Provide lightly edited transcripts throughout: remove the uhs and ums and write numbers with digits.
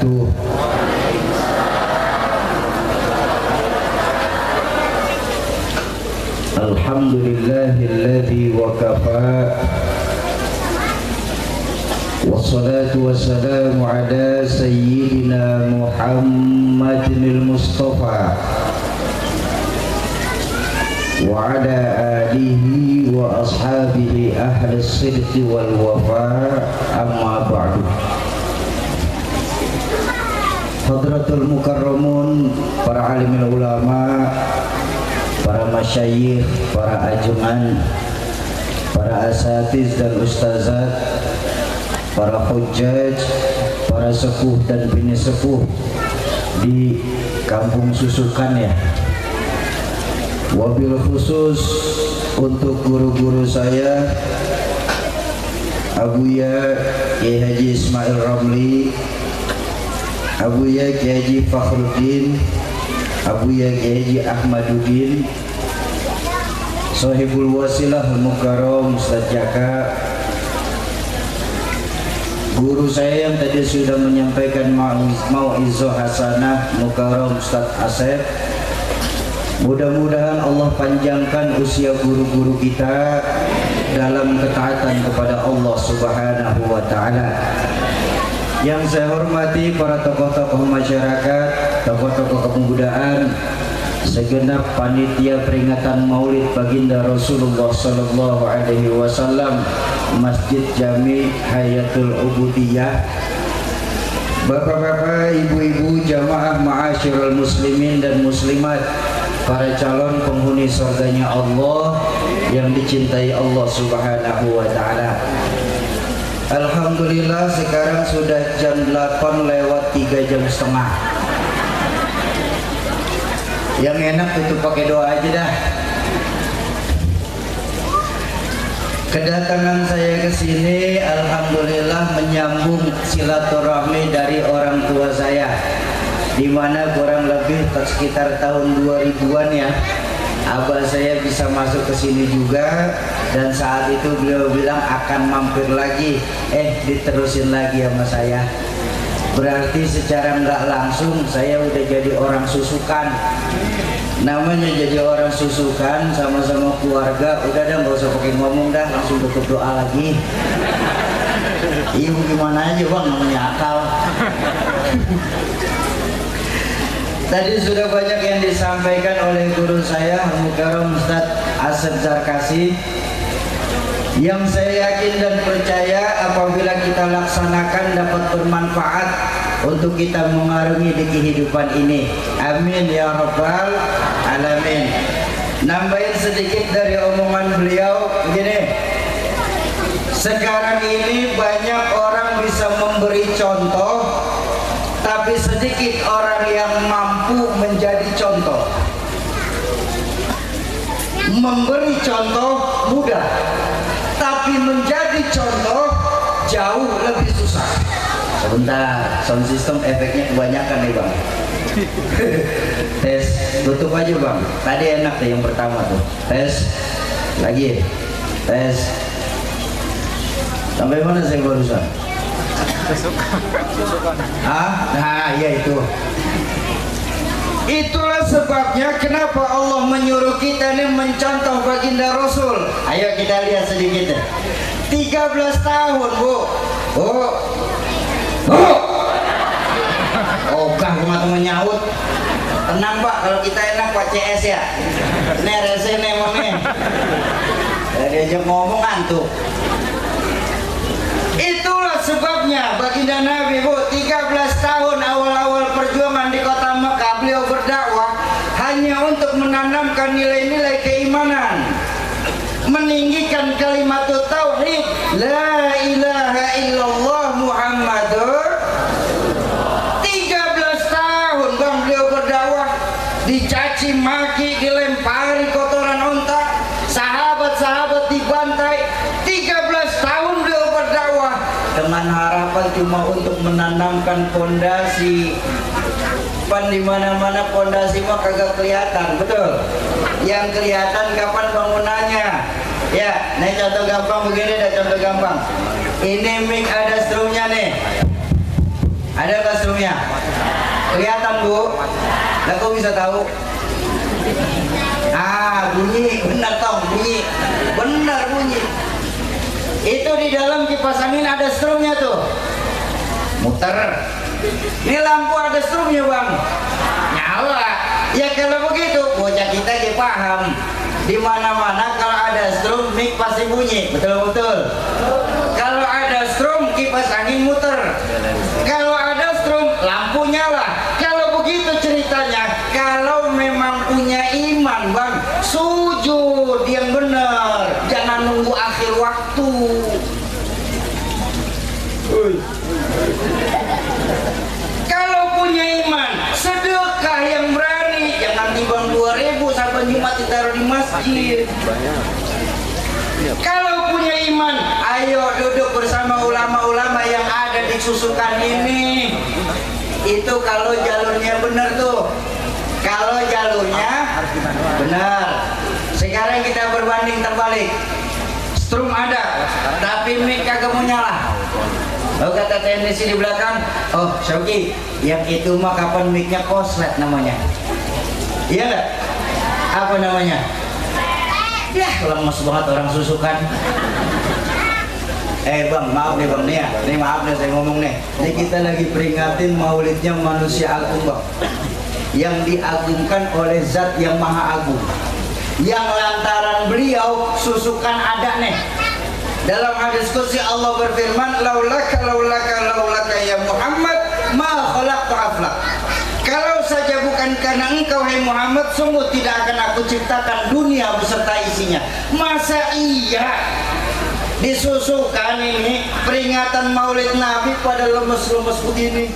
wabarakatuh. Alhamdulillahilladzi wa kafa. Wassalatu wassalamu ala sayyidina Muhammadil Mustafa wa ala alihi wa ashabihi ahli sidqi wal wafa, amma ba'du. Hadratul mukarramun, para alimul ulama, para masyayikh, para ajuman, para asatiz dan ustazat, para hujjaj, para sepuh dan bini sepuh di Kampung Susukan ya. Wabil khusus untuk guru-guru saya, Abuya Kiai Haji Ismail Ramli, Abuya Kiai Haji Fakhruddin, Abuya Kiai Haji Ahmaduddin, Sohibul Wasilah Mukarram Ustaz Jaka, guru saya yang tadi sudah menyampaikan mau'izah hasanah Mukarram Ustaz Asep. Mudah-mudahan Allah panjangkan usia guru-guru kita dalam ketaatan kepada Allah Subhanahu wa Ta'ala. Yang saya hormati para tokoh-tokoh masyarakat, tokoh-tokoh kepemudaan, segenap panitia peringatan Maulid Baginda Rasulullah sallallahu alaihi wasallam Masjid Jami Hayatul Ubudiyah, bapak-bapak, ibu-ibu, jamaah ma'asyiral muslimin dan muslimat, para calon penghuni surganya Allah yang dicintai Allah Subhanahu wa Ta'ala. Alhamdulillah sekarang sudah jam 8 lewat 3 jam setengah. Yang enak tutup pakai doa aja dah. Kedatangan saya ke sini alhamdulillah menyambung silaturahmi dari orang tua saya, di mana kurang lebih sekitar tahun 2000-an ya, abah saya bisa masuk ke sini juga, dan saat itu beliau bilang akan mampir lagi, diterusin lagi sama saya. Berarti secara nggak langsung saya udah jadi orang Susukan. Namanya jadi orang Susukan sama-sama keluarga, udah dah nggak usah pakai ngomong dah, langsung tutup doa lagi. Iya gimana aja bang, namanya akal. Tadi sudah banyak yang disampaikan oleh guru saya Mukarram Ustaz Asep Zarkasi, yang saya yakin dan percaya apabila kita laksanakan dapat bermanfaat untuk kita mengarungi di kehidupan ini. Amin ya rabbal alamin. Nambahin sedikit dari omongan beliau begini. Sekarang ini banyak orang bisa memberi contoh, tapi sedikit orang yang mampu menjadi contoh. Memberi contoh mudah, tapi menjadi contoh jauh lebih susah. Sebentar, sound system efeknya kebanyakan nih bang. Tes, tutup aja bang. Tadi enak deh yang pertama tuh. Tes, lagi. Tes. Sampai mana saya barusan? Nah iya itu. Itulah sebabnya kenapa Allah menyuruh kita ini mencontoh baginda Rasul. Ayo kita lihat sedikit. 13 tahun bu. Ogah cuma nyaut. Tenang pak, kalau kita enak pak CS ya. Ini rese nih mami. Diajak ngomong antuk. Itulah sebabnya baginda Nabi bu, 13 tahun awal-awal perjuangan di kota Mekah beliau berdakwah hanya untuk menanamkan nilai-nilai keimanan, meninggikan kalimat tauhid la ilaha illallah Muhammadur. 13 tahun bang beliau berdakwah, dicaci maki, dilempari kotoran onta, sahabat-sahabat dibantai. 13 tahun beliau berdakwah dengan harapan cuma untuk menanamkan fondasi. Pan di mana-mana fondasi mah kagak kelihatan, betul. Yang kelihatan kapan bangunannya. Ya, nih contoh gampang begini deh, contoh gampang. Ini mic ada strumnya nih. Ada nggak strumnya? Kelihatan Bu? Lah kok bisa tahu? Ah, bunyi, benar Tom, bunyi, benar bunyi. Itu di dalam kipas angin ada strumnya tuh, muter. Ini lampu ada strumnya bang, nyala. Ya kalau begitu, bocah kita dia paham. Di mana-mana kalau ada strum, mic pasti bunyi, betul-betul. Kalau ada strum, kipas angin muter. Kalau ada strum, lampu nyala. Kalau begitu ceritanya, kalau memang punya iman bang, sujud yang benar, jangan nunggu akhir waktu. Kalau punya iman, sedekah yang berani, jangan timbang 2.000 sampai Jumat ditaruh di masjid. Kalau punya iman, ayo duduk bersama ulama-ulama yang ada di Susukan ini. Itu kalau jalurnya benar tuh. Kalau jalurnya benar. Sekarang kita berbanding terbalik. Strum ada, tapi mic kagak mau nyala. Oh kata teknisi di belakang, oh Syauki, yang itu mah kapan mic-nya koslet namanya. Iya nggak? Apa namanya? Ya, lemes banget orang Susukan. Bang, maaf nih bang nih ya. Ini maaf nih saya ngomong nih. Ini kita lagi peringatin maulidnya manusia agung bang. Yang diagungkan oleh zat yang maha agung. Yang lantaran beliau Susukan ada nih. Dalam hadis qudsi Allah berfirman, laulaka ya Muhammad ma khalaqtu aflak. Kalau saja bukan karena engkau hai Muhammad, sungguh tidak akan aku ciptakan dunia beserta isinya. Masa iya disusukan ini peringatan Maulid Nabi pada lemes-lemes begini?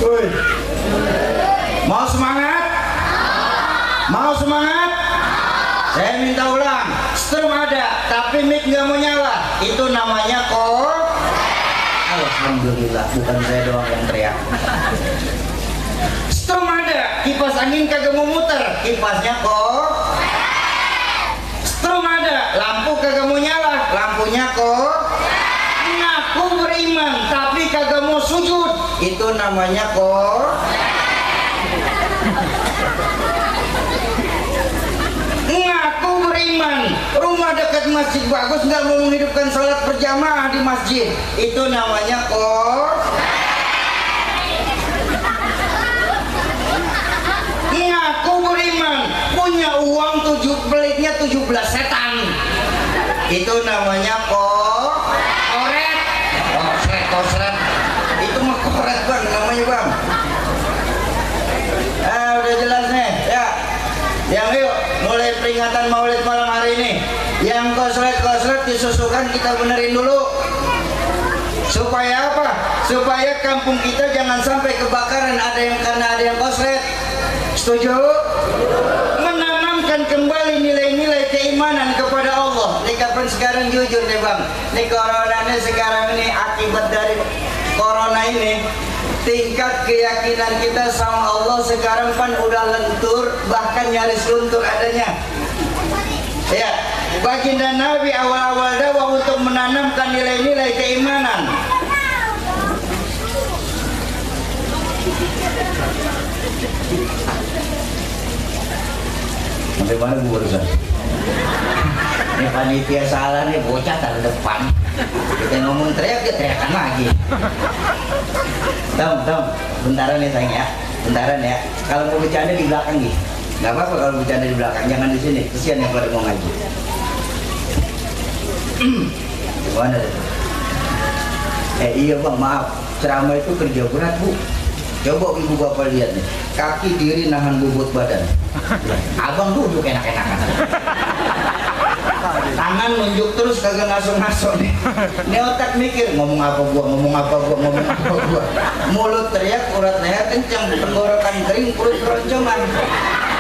Woi, mau semangat? Mau semangat? Saya minta ulang. Strum ada, tapi mic nggak mau nyala. Itu namanya kok. Alhamdulillah, bukan saya doang yang teriak. Strum ada, kipas angin kagak mau muter, kipasnya kok. Strum ada, lampu kagak mau nyala, lampunya kok. Ngaku beriman, tapi kagak mau sujud, itu namanya kok. Ngaku beriman, rumah dekat masjid bagus, nggak mau menghidupkan sholat berjamaah di masjid, itu namanya kok. Ngaku beriman, punya uang pelitnya 17 setan, itu namanya kok. Koret, kosret, itu mah koret bang, namanya bang. Udah jelas nih ya. Yang yuk mulai peringatan Maulid malam hari ini, yang koslet disusukan kita benerin dulu. Supaya apa? Supaya kampung kita jangan sampai kebakaran karena ada yang koslet. Setuju? Menanamkan kembali nilai-nilai keimanan kepada Allah. Ini kapan sekarang jujur nih bang, ini corona sekarang ini akibat dari corona ini, tingkat keyakinan kita sama Allah sekarang kan udah lentur, bahkan nyaris luntur adanya. Ya, baginda Nabi awal-awal dakwah untuk menanamkan nilai-nilai keimanan. Sampai mana gue barusan? Ini panitia salah nih, bocah taruh depan. Kita ngomong teriak, dia teriakan lagi. Tom, bentaran ya sayang ya, bentaran ya. Kalau mau bercanda di belakang nih, nggak apa-apa kalau bercanda di belakang, jangan di sini. Kesian yang pada mau ngaji. Gimana deh? Iya bang, maaf, ceramah itu kerja berat bu. Coba ibu bapak lihat nih, kaki diri nahan bobot badan. Abang duduk enak-enakan. Tangan nunjuk terus kagak ngaso-ngaso nih. Ini otak mikir ngomong apa gua. Mulut teriak, urat leher kencang, tenggorokan kering, perut keroncongan.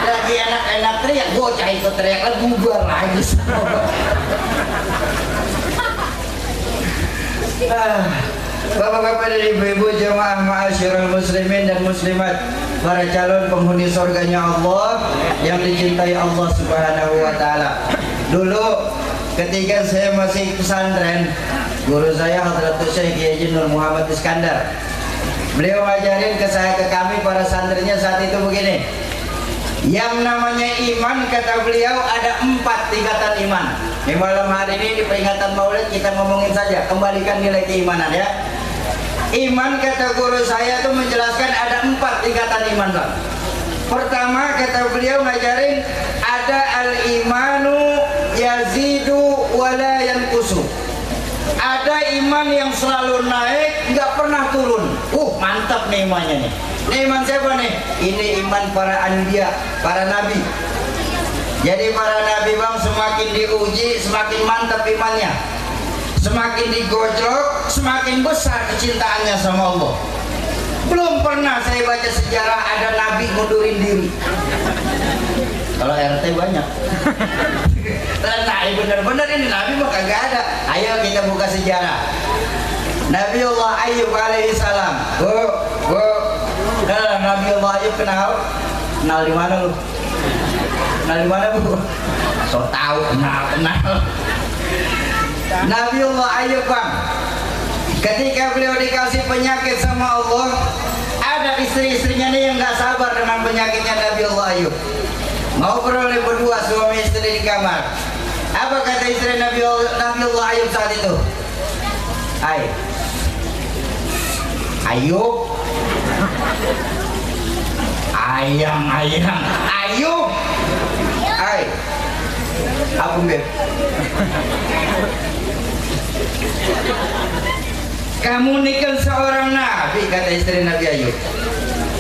Lagi enak-enak teriak, bocah ikut teriak lagi, bubar lagi. Bapak-bapak dan ibu-ibu jemaah ma'asyiral muslimin dan muslimat, para calon penghuni surganya Allah yang dicintai Allah Subhanahu wa taala. Dulu ketika saya masih pesantren, guru saya Hadratus Syekh Kiai Haji Nur Muhammad Iskandar Beliau ngajarin ke saya, ke kami para santrinya saat itu begini. Yang namanya iman, kata beliau, ada 4 tingkatan iman. Di malam hari ini di peringatan Maulid kita ngomongin saja, kembalikan nilai keimanan ya. Iman, kata guru saya itu menjelaskan ada 4 tingkatan iman, Bang. Pertama, kata beliau ngajarin, ada al-imanu yazidu wala yanqusu. Ada iman yang selalu naik, nggak pernah turun. Mantap nih imannya nih. Ini iman siapa nih? Ini iman para anbiya, para nabi. Jadi para nabi, Bang, semakin diuji, semakin mantap imannya. Semakin digojlok, semakin besar kecintaannya sama Allah. Belum pernah saya baca sejarah ada nabi mundurin diri. Kalau RT banyak. Nah, bener-bener ini nabi mah kagak ada. Ayo kita buka sejarah. Nabiullah Ayub alaihissalam. Nabiullah Ayub kenal di mana lu? Kenal di mana, Bu? So tahu kenal. Nabiullah Ayub, Bang. Ketika beliau dikasih penyakit sama Allah, ada istri-istrinya nih yang nggak sabar dengan penyakitnya Nabiullah Ayub. Mau beroleh berdua suami istri di kamar. Apa kata istri Nabiullah Ayub saat itu? Ayub, Ayub, apa Beb? Kamu nikah seorang nabi, kata istri Nabi Ayub.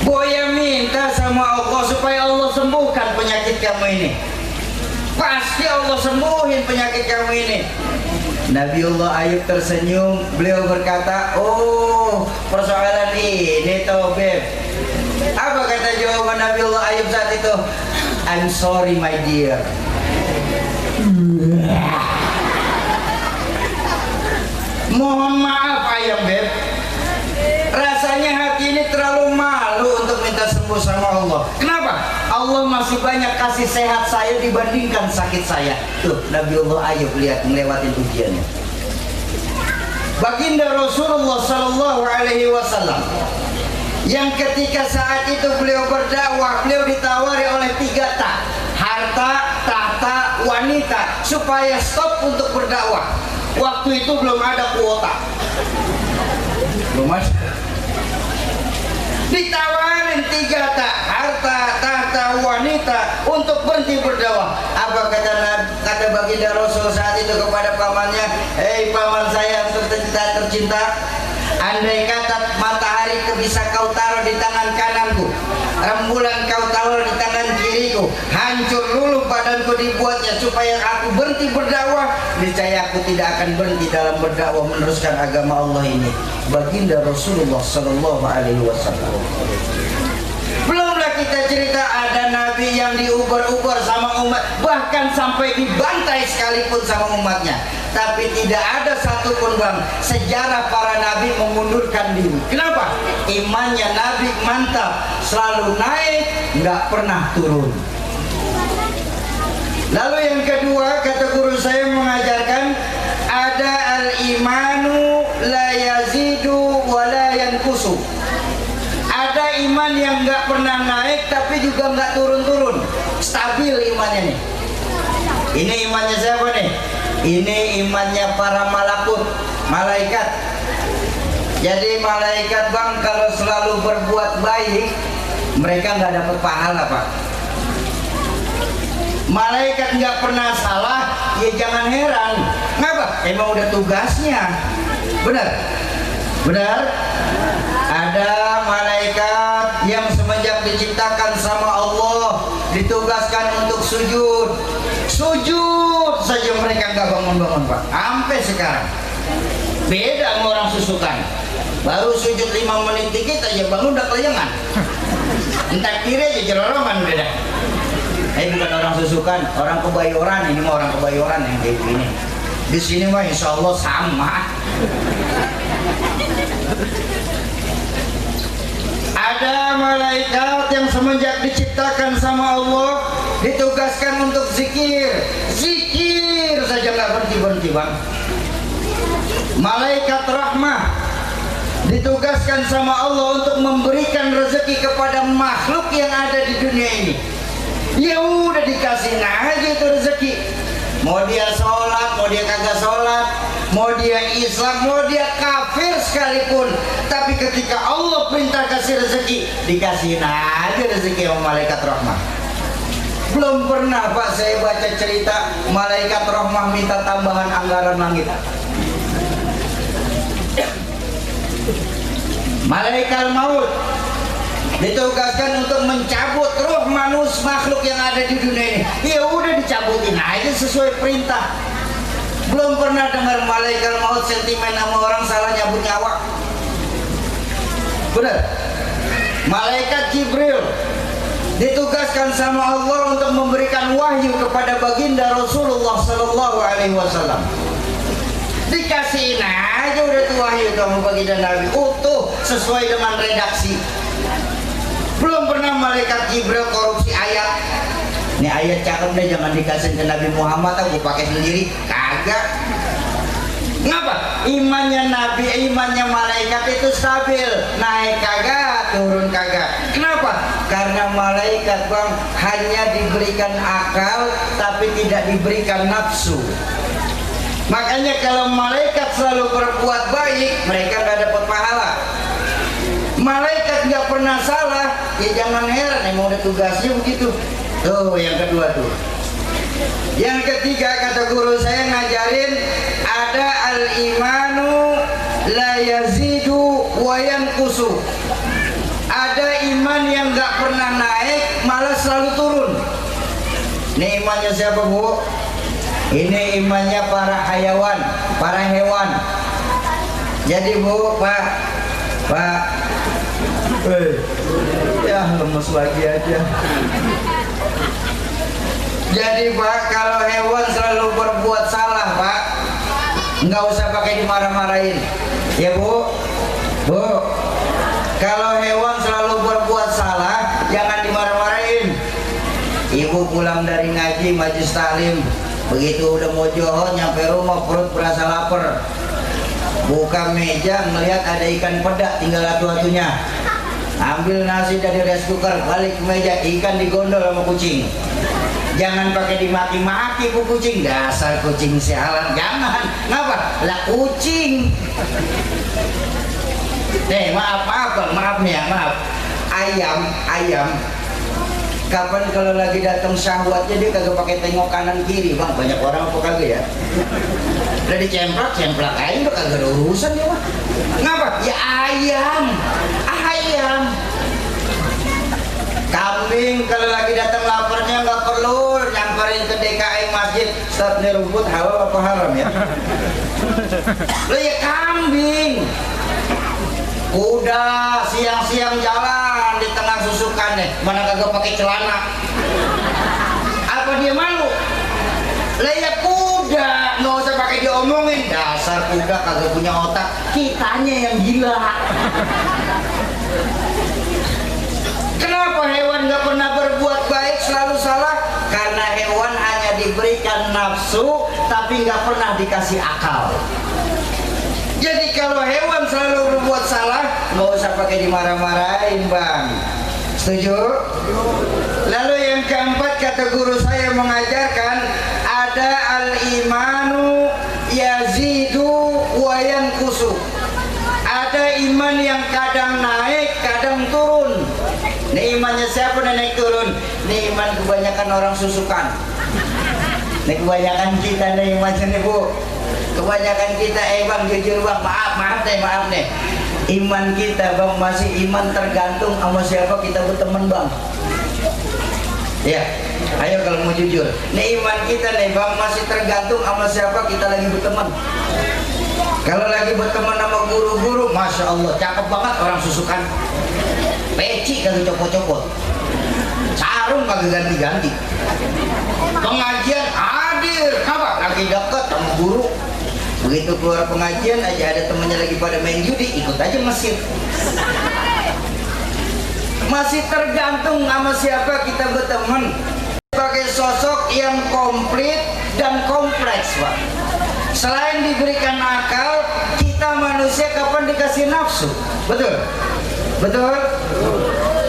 Boya minta sama Allah supaya Allah sembuhkan penyakit kamu ini. Pasti Allah sembuhin penyakit kamu ini. Nabiullah Ayub tersenyum. Beliau berkata, oh persoalan ini toh Beb. Apa kata jawaban Nabiullah Ayub saat itu? I'm sorry my dear. Mohon maaf ayam Beb. Rasanya hati ini terlalu malu untuk minta sembuh sama Allah. Kenapa? Allah masih banyak kasih sehat saya dibandingkan sakit saya. Tuh, Nabiullah Ayub lihat melewati ujiannya. Baginda Rasulullah Sallallahu Alaihi Wasallam, yang ketika saat itu beliau berdakwah, beliau ditawari oleh 3 tak, harta, tahta, wanita, supaya stop untuk berdakwah. Waktu itu belum ada kuota. Belum ada. Ditawarin 3 tak, harta, tahta, wanita untuk berhenti berdakwah. Apa kata baginda Rasul saat itu kepada pamannya? Hei paman saya yang tercinta, andai kata matahari bisa kau taruh di tangan kananku, rembulan kau taruh di tangan kiriku, hancur luluh badanku dibuatnya supaya aku berhenti berdakwah, niscaya aku tidak akan berhenti dalam berdakwah meneruskan agama Allah ini. Baginda Rasulullah Sallallahu Alaihi Wasallam. Belumlah kita cerita ada nabi yang diuber-uber sama umat, bahkan sampai dibantai sekalipun sama umatnya. Tapi tidak ada satupun Bang sejarah para nabi mengundurkan diri. Kenapa? Imannya nabi mantap, selalu naik, nggak pernah turun. Lalu yang kedua, kata guru saya mengajarkan, ada al-imanu la yazidu wa la yanqusu. Ada iman yang nggak pernah naik tapi juga nggak turun-turun, stabil imannya nih. Ini imannya siapa nih? Ini imannya para malaikat. Jadi malaikat Bang kalau selalu berbuat baik, mereka nggak dapat pahala Pak. Malaikat nggak pernah salah, ya jangan heran. Kenapa? Emang udah tugasnya. Benar? Benar? Ada malaikat yang semenjak diciptakan sama Allah ditugaskan untuk sujud. Sujud saja mereka nggak bangun-bangun Pak. Sampai sekarang. Beda sama orang susukan. Baru sujud 5 menit dikit aja bangun udah kelayangan. Entar kiri aja jerorongan beda. Bukan orang susukan, orang kebayoran. Ini mah orang kebayoran yang kayak gini. Di sini mah insya Allah sama. Ada malaikat yang semenjak diciptakan sama Allah ditugaskan untuk zikir. Zikir saja nggak berhenti-berhenti Bang. Malaikat rahmah ditugaskan sama Allah untuk memberikan rezeki kepada makhluk yang ada di dunia ini. Ya udah dikasih aja itu rezeki. Mau dia sholat, mau dia kagak sholat, mau dia Islam, mau dia kafir sekalipun, tapi ketika Allah perintah kasih rezeki, dikasihin aja rezeki sama malaikat rahmah. Belum pernah Pak saya baca cerita malaikat rahmah minta tambahan anggaran langit. Malaikat maut ditugaskan untuk mencabut roh manusia makhluk yang ada di dunia ini. Ya udah dicabutin aja sesuai perintah. Belum pernah dengar malaikat maut sentimen sama orang salah nyabut nyawa. Benar. Malaikat Jibril ditugaskan sama Allah untuk memberikan wahyu kepada baginda Rasulullah Sallallahu Alaihi Wasallam. Dikasihin aja udah tuh wahyu sama baginda Nabi utuh sesuai dengan redaksi. Belum pernah malaikat Jibril korupsi ayat. Ini ayat cakep deh, jangan dikasih ke Nabi Muhammad, aku pakai sendiri. Kagak. Ngapa? Imannya Nabi, imannya malaikat itu stabil, naik kagak, turun kagak. Kenapa? Karena malaikat Bang hanya diberikan akal tapi tidak diberikan nafsu. Makanya kalau malaikat selalu berbuat baik, mereka nggak dapat pahala. Malaikat nggak pernah salah, ya jangan heran, emang udah tugasnya begitu. Tuh yang kedua tuh. Yang ketiga kata guru saya ngajarin ada al-imanu la yazidu wa yanqusu. Ada iman yang nggak pernah naik, malah selalu turun. Ini imannya siapa Bu? Ini imannya para hayawan, para hewan. Jadi Bu, Pak, ya lemes lagi aja. Jadi Pak, kalau hewan selalu berbuat salah Pak, nggak usah pakai dimarah-marahin. Ya Bu, kalau hewan selalu berbuat salah, jangan dimarah-marahin. Ibu pulang dari ngaji, majelis taklim, begitu udah mau johor, nyampe rumah perut berasa lapar. Buka meja, melihat ada ikan peda, tinggal atu-atunya. Ambil nasi dari rice cooker, balik ke meja, ikan digondol sama kucing. Jangan pakai dimaki-maki Bu kucing, dasar kucing sialan, jangan. Ngapa? Lah kucing. Maaf nih ya, maaf. Ayam. Kapan kalau lagi datang syahwatnya dia kagak pakai tengok kanan kiri Bang, banyak orang apa kagak ya? Udah dicemplak aja udah kagak ada urusan ya Bang. Ngapa? Ya ayam. Kambing kalau lagi datang laparnya nggak perlu nyamperin ke DKI masjid, Ustaz nih rumput halal apa haram ya? Lo ya kambing. Udah siang-siang jalan di tengah susukannya, mana kagak pakai celana. Apa dia malu? Lah ya kuda, nggak usah pakai diomongin. Dasar kuda kagak punya otak, kitanya yang gila. Kenapa hewan nggak pernah berbuat baik, selalu salah? Karena hewan hanya diberikan nafsu, tapi nggak pernah dikasih akal. Jadi kalau hewan selalu berbuat salah, nggak usah pakai dimarah-marahin Bang. Setuju? Lalu yang keempat kata guru saya mengajarkan ada al-imanu yazidu wa yanqusu. Ada iman yang kadang naik, kadang turun. Ini imannya siapa naik turun? Ini iman kebanyakan orang susukan. Ini kebanyakan kita nih imannya nih Bu. Kebanyakan kita Bang, jujur Bang, maaf nih. Iman kita Bang masih iman tergantung sama siapa kita berteman Bang. Ya, ayo kalau mau jujur. Nih iman kita nih Bang masih tergantung sama siapa kita lagi berteman. Kalau lagi berteman sama guru-guru, Masya Allah, cakep banget orang susukan. Peci kagak copot-copot, sarung kagak ganti-ganti. Pengajian hadir, apa? Lagi deket sama guru. Begitu keluar pengajian aja ada temennya lagi pada main judi, ikut aja masjid. Masih tergantung sama siapa kita berteman. Sebagai sosok yang komplit dan kompleks Pak. Selain diberikan akal, kita kita manusia kapan dikasih nafsu? Betul? Betul?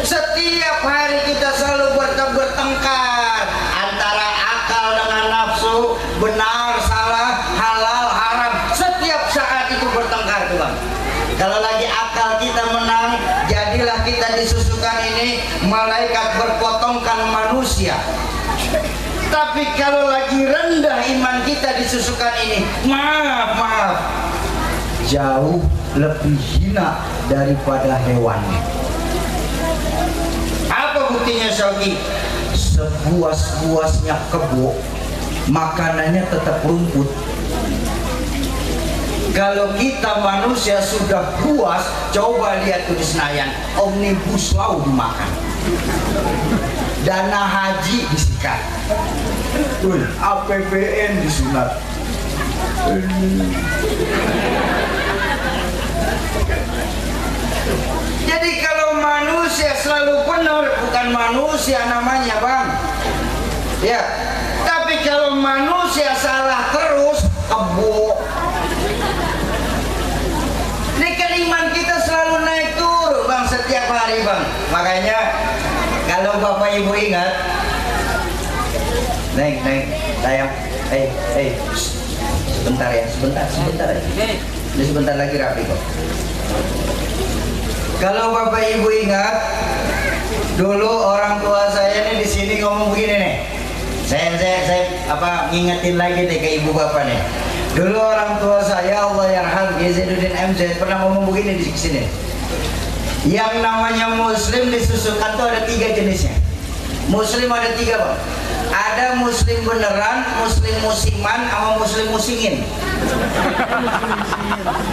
Setiap hari kita selalu bertengkar antara akal dengan nafsu, benar, salah, halal, haram. Setiap saat itu bertengkar tuh bang. Kalau lagi akal kita menang, jadilah kita disusukan ini malaikat berpotongkan manusia. Tapi kalau lagi rendah iman kita disusukan ini, maaf, jauh lebih hina daripada hewan. Apa buktinya Syauki? Sebuas-buasnya kebo, makanannya tetap rumput. Kalau kita manusia sudah puas, coba lihat tuh di Senayan, omnibus law dimakan, dana haji disikat, APBN disunat. Jadi kalau manusia selalu benar, bukan manusia namanya bang, ya. Tapi kalau manusia salah terus, kebo. Ini keiman kita selalu naik turun bang, setiap hari bang. Makanya kalau bapak ibu ingat, naik sayang, sebentar ya, sebentar aja. Ini sebentar lagi rapi kok. Kalau bapak ibu ingat, dulu orang tua saya nih di sini ngomong begini nih. Saya ngingetin lagi deh ke ibu bapak nih. Dulu orang tua saya, Allah yarham, Yazidudin MZ, pernah ngomong begini di sini. Yang namanya muslim disusukan tuh ada 3 jenisnya. Muslim ada 3 bang. Ada muslim beneran, muslim musiman, sama muslim musingin.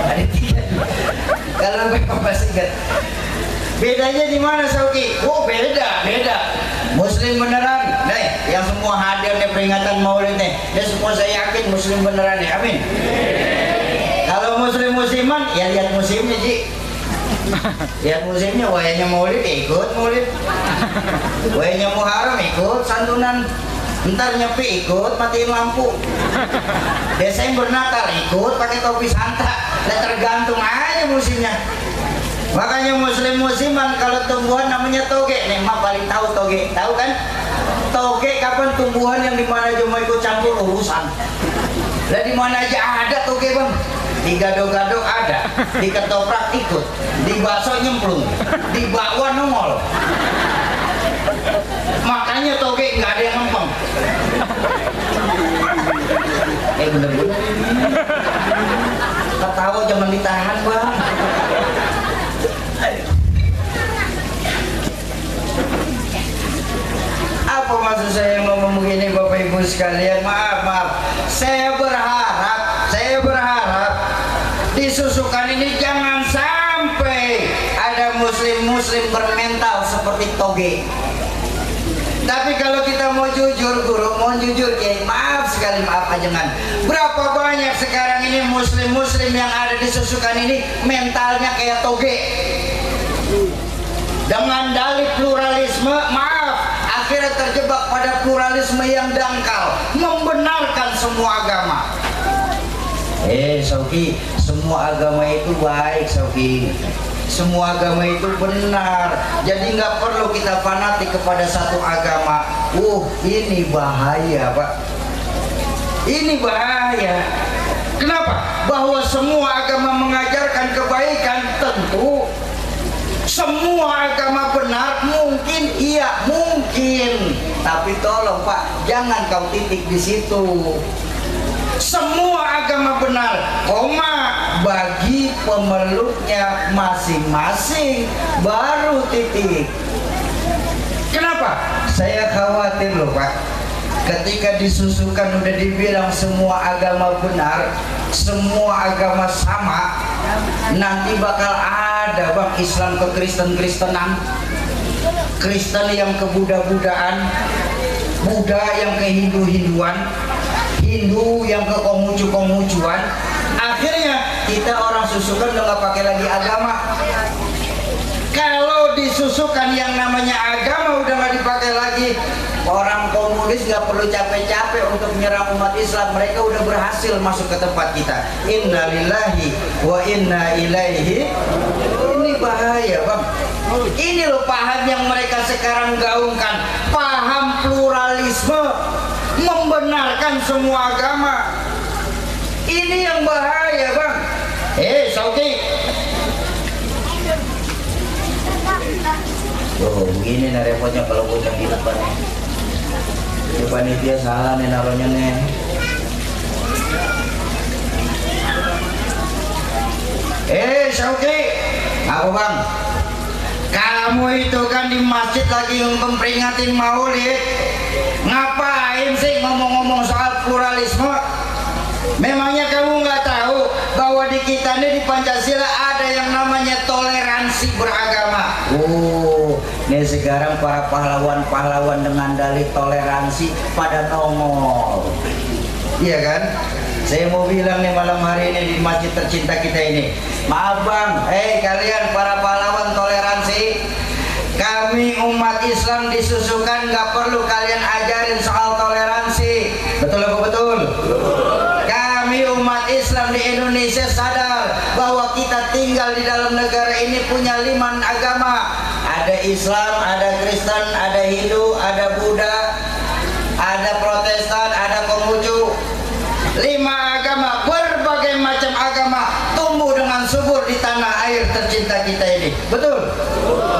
Ada 3. Kalau bapak masih ingat, bedanya di mana Sauki? Oh beda. Muslim beneran, nih yang semua hadir nih peringatan Maulid nih, dan semua saya yakin muslim beneran nih, amin. Kalau muslim musiman, ya lihat musimnya Ji. Lihat musimnya, wayanya Maulid ikut Maulid, wayanya Muharram ikut santunan, ntar nyepi ikut matiin lampu, Desember Natal ikut pakai topi Santa, dan tergantung aja musimnya. Makanya muslim musiman kalau tumbuhan namanya toge. Nih mak paling tahu toge, tahu kan? Toge kapan tumbuhan yang dimana cuma ikut campur urusan. Lah di mana aja ada toge bang. Di gado-gado ada, di ketoprak ikut, di bakso nyemplung, di bakwan nongol. Makanya toge nggak ada yang ngempeng. Bener-bener ini. Ketawa jangan ditahan bang. Apa maksud saya ngomong begini bapak ibu sekalian? Maaf, saya berharap disusukan ini jangan sampai ada muslim bermental seperti toge. Tapi kalau kita mau jujur guru, mau jujur ya maaf ajangan. Berapa banyak sekarang ini muslim yang ada disusukan ini mentalnya kayak toge. Dengan dalih pluralisme, maaf, akhirnya terjebak pada pluralisme yang dangkal, membenarkan semua agama. Sauki, semua agama itu baik Sauki. Semua agama itu benar. Jadi nggak perlu kita fanatik kepada satu agama. Ini bahaya Pak. Ini bahaya. Kenapa? Bahwa semua agama mengajarkan kebaikan, tentu. Semua agama benar, mungkin iya, mungkin. Tapi tolong Pak, jangan kau titik di situ. Semua agama benar, bagi pemeluknya masing-masing, baru titik. Kenapa? Saya khawatir loh Pak. Ketika disusukan udah dibilang semua agama benar, semua agama sama, nanti bakal ada bang Islam ke Kristen-Kristenan, Kristen yang ke Buddha-Buddhaan, Buddha yang ke Hindu-Hinduan, Hindu yang ke Konghucu-Konghucuan. Akhirnya kita orang susukan udah nggak pakai lagi agama. Kalau disusukan yang namanya agama udah nggak dipakai lagi. Orang komunis nggak perlu capek-capek untuk menyerang umat Islam, mereka udah berhasil masuk ke tempat kita. Innalillahi wa inna ilaihi. Ini bahaya bang. Ini loh paham yang mereka sekarang gaungkan, paham pluralisme, membenarkan semua agama. Ini yang bahaya bang. Sauki. Oh, begini nih repotnya kalau bocah di depan nih. Di panitia salah nih naruhnya nih. Sauki. Apa bang? Kamu itu kan di masjid lagi memperingatin Maulid. Ngapain sih ngomong-ngomong soal pluralisme? Memangnya kamu nggak tahu bahwa di kita ini di Pancasila ada yang namanya toleransi beragama? Ini sekarang para pahlawan-pahlawan dengan dalih toleransi pada nongol. Iya kan? Saya mau bilang nih malam hari ini di masjid tercinta kita ini. Maaf bang, kalian para pahlawan toleransi, kami umat Islam disusukan nggak perlu kalian ajarin soal toleransi. Betul apa betul? Kami umat Islam di Indonesia sadar bahwa kita tinggal di dalam negara ini punya 5 agama. Ada Islam, ada Kristen, ada Hindu, ada Buddha, ada Protestan, ada Konghucu. 5 agama, berbagai macam agama tumbuh dengan subur di tanah air tercinta kita ini. Betul?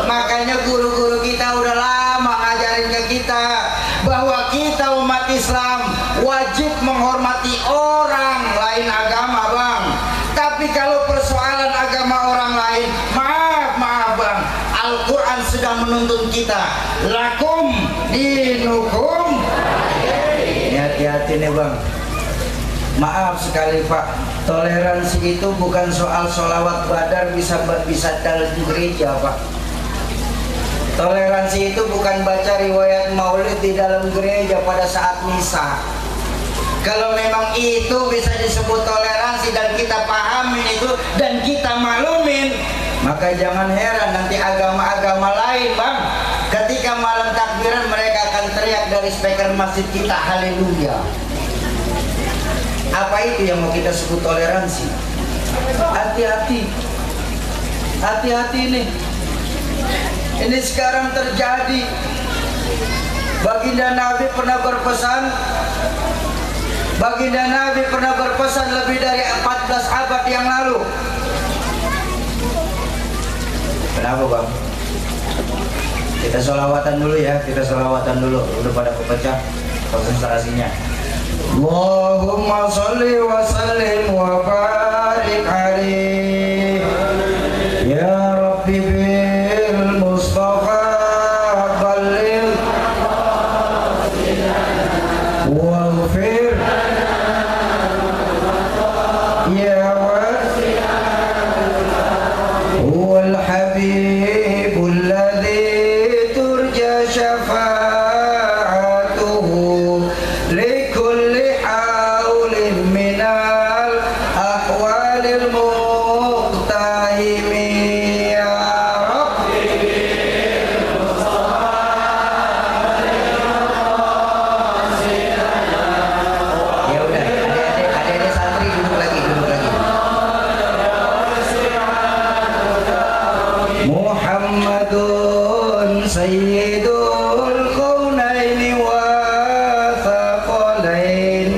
Makanya guru-guru kita udah lama ngajarin ke kita bahwa kita umat Islam wajib menghormati orang lain agama bang. Tapi kalau persoalan agama orang lain, maaf bang, Al-Quran sedang menuntun kita, lakum dinukum. Hati-hati nih bang. Maaf sekali Pak, toleransi itu bukan soal sholawat badar bisa dalam gereja Pak. Toleransi itu bukan baca riwayat maulid di dalam gereja pada saat misa. Kalau memang itu bisa disebut toleransi dan kita pahamin itu dan kita maklumin, maka jangan heran nanti agama-agama lain bang, ketika malam takbiran mereka akan teriak dari speaker masjid kita haleluya. Apa itu yang mau kita sebut toleransi? Hati-hati, hati-hati ini. Ini sekarang terjadi. Baginda Nabi pernah berpesan lebih dari 14 abad yang lalu. Kenapa bang? Kita sholawatan dulu ya, udah pada kepecah konsentrasinya. Allahumma sholli wa sallim wa barik alaihi ya Rabbi bil Mustafa balligh waghfir ya wasi' huwal habibul ladzi turja syafa'atuhu likulli minal ahwalil muqtahimi ya Rabbi. Ya udah, adik-adik santri duduk lagi. Muhammadun sayyidul kaunaini wa thaqalain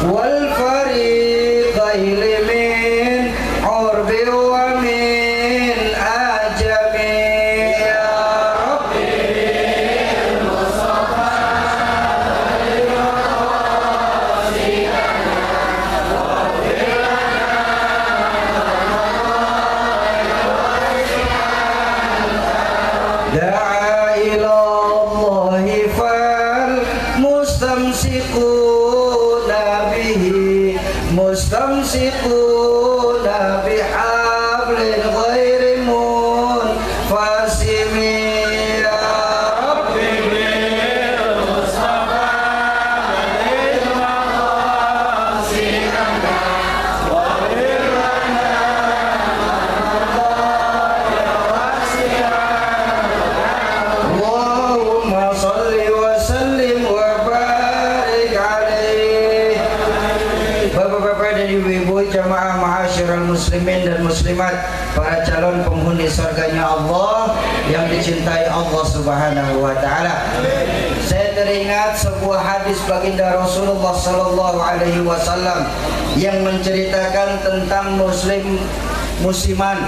wal fariqaini min urbi wa min ajami ya Rabbi. Da'a ila Allahi fal mustamsikuna bihi mustamsikuna bihablin ghairi munfasimi ya Rabbi. demi surganya Allah yang dicintai Allah Subhanahu wa taala. Saya teringat sebuah hadis baginda Rasulullah sallallahu alaihi wasallam yang menceritakan tentang musliman.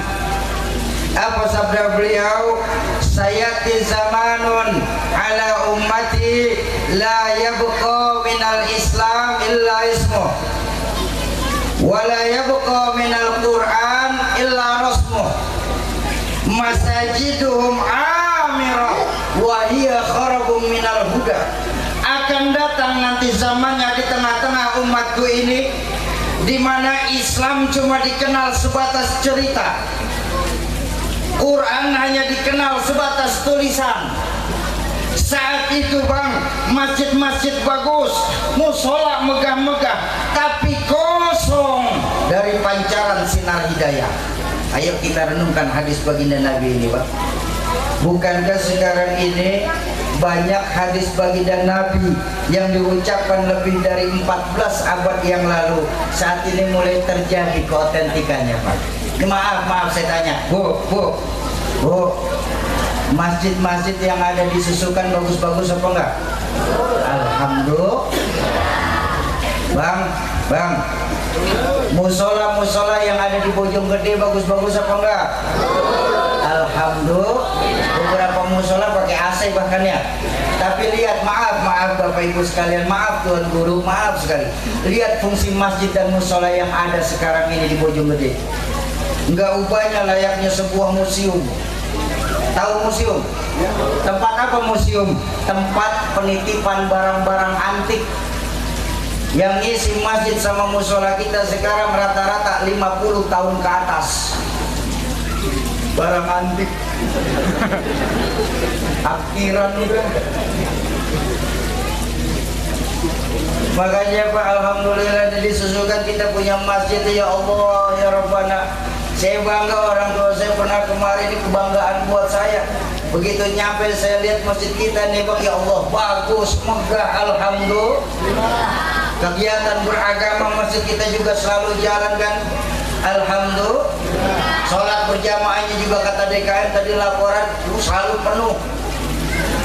Apa sabda beliau? Sayati zamanun ala ummati la yabqa minal islam illa ismuh wa la yabqa minal quran illa rasmuh masajiduhum amirah wa hiya kharabum minal huda. Akan datang nanti zamannya di tengah-tengah umatku ini di mana Islam cuma dikenal sebatas cerita, Quran hanya dikenal sebatas tulisan. Saat itu bang, masjid-masjid bagus, musola megah-megah, tapi kosong dari pancaran sinar hidayah. Ayo kita renungkan hadis baginda Nabi ini bang. Bukankah sekarang ini banyak hadis baginda Nabi yang diucapkan lebih dari 14 abad yang lalu, saat ini mulai terjadi keotentikannya Pak. Maaf saya tanya, Bu, masjid-masjid yang ada di Susukan bagus-bagus apa enggak? Alhamdulillah. Bang, musola yang ada di Bojonggede bagus-bagus apa enggak? Alhamdulillah. Beberapa musola pakai AC bahkan ya. Tapi lihat, maaf Bapak Ibu sekalian, maaf Tuan Guru, maaf sekali. Lihat fungsi masjid dan musola yang ada sekarang ini di Bojonggede. Enggak ubahnya layaknya sebuah museum. Tahu museum? Tempat apa museum? Tempat penitipan barang-barang antik. Yang ngisi masjid sama musola kita sekarang rata-rata 50 tahun ke atas. Barang antik. Akhiran udah. Makanya Pak, alhamdulillah di Susukan kita punya masjid. Ya Allah, ya Rabbana. Saya bangga, orang tua saya pernah kemarin, ini kebanggaan buat saya. Begitu nyampe saya lihat masjid kita nih Bang, ya Allah bagus, megah, alhamdulillah. Kegiatan beragama masjid kita juga selalu jalan kan, alhamdulillah. Sholat berjamaahnya juga kata DKM tadi laporan selalu penuh,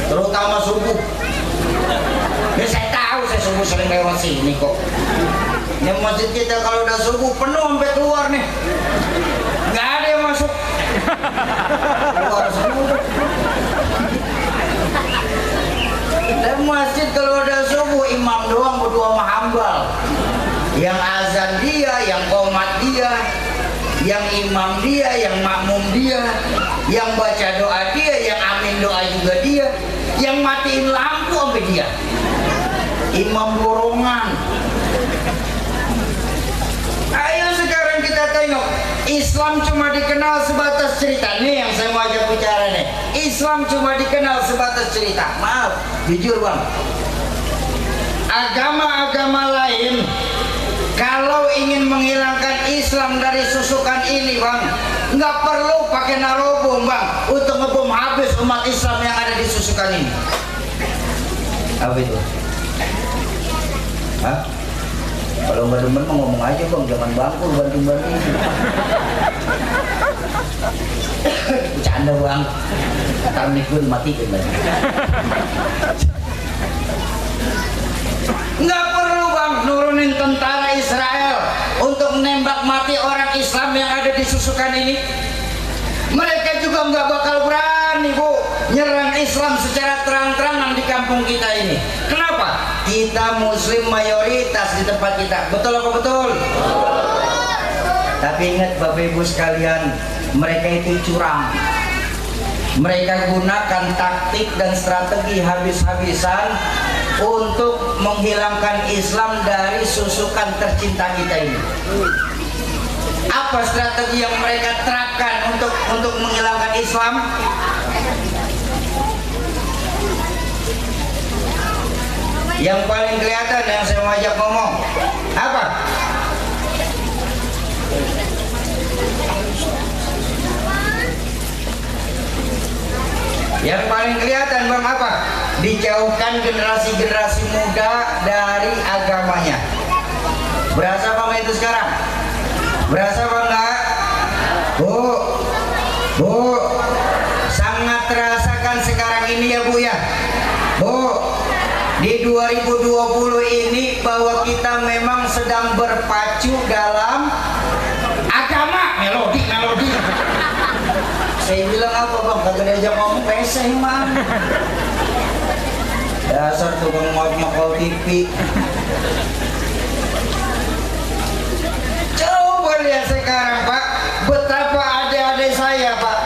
terutama subuh. Ya saya tahu, saya subuh sering lewat sini kok. Ini masjid kita kalau udah subuh penuh sampai keluar nih, nggak ada yang masuk. Keluar semua. Dan masjid kalau udah subuh imam doang berdua sama hambal. Yang azan dia, yang qomat dia, yang imam dia, yang makmum dia, yang baca doa dia, yang amin doa juga dia, yang matiin lampu sampai dia. Imam borongan. Ayo sekarang kita tengok, Islam cuma dikenal sebatas cerita. Nih yang saya mau ajak bicara nih, Islam cuma dikenal sebatas cerita. Maaf, jujur bang, agama-agama lain kalau ingin menghilangkan Islam dari Susukan ini bang, nggak perlu pakai narobom bang untuk ngebom habis umat Islam yang ada di Susukan ini. Apa itu? Hah? Kalau nggak demen mau ngomong aja bang, jangan bangkul bantu-bantu. Bercanda bang, ntar nih gue matikan lagi. Nggak perlu bang nurunin tentara Israel untuk menembak mati orang Islam yang ada di Susukan ini. Mereka juga nggak bakal berani bu nyerang Islam secara terang-terangan di kampung kita ini. Kenapa? Kita Muslim mayoritas di tempat kita. Betul apa betul? Tapi ingat Bapak Ibu sekalian, mereka itu curang. Mereka gunakan taktik dan strategi habis-habisan untuk menghilangkan Islam dari Susukan tercinta kita ini. Apa strategi yang mereka terapkan untuk menghilangkan Islam? Yang paling kelihatan yang saya mau ajak ngomong apa? Yang paling kelihatan bang apa? Dijauhkan generasi-generasi muda dari agamanya. Berasa bang itu sekarang? Berasa bang enggak? Bu, sangat terasakan sekarang ini ya Bu ya. Bu, di 2020 ini bahwa kita memang sedang berpacu dalam agama. Melodi. Saya bilang apa Bang, kagak diajak ngomong peseh man. Dasar tukang ngok-ngok TV. Coba lihat sekarang Pak, betapa adik-adik saya Pak,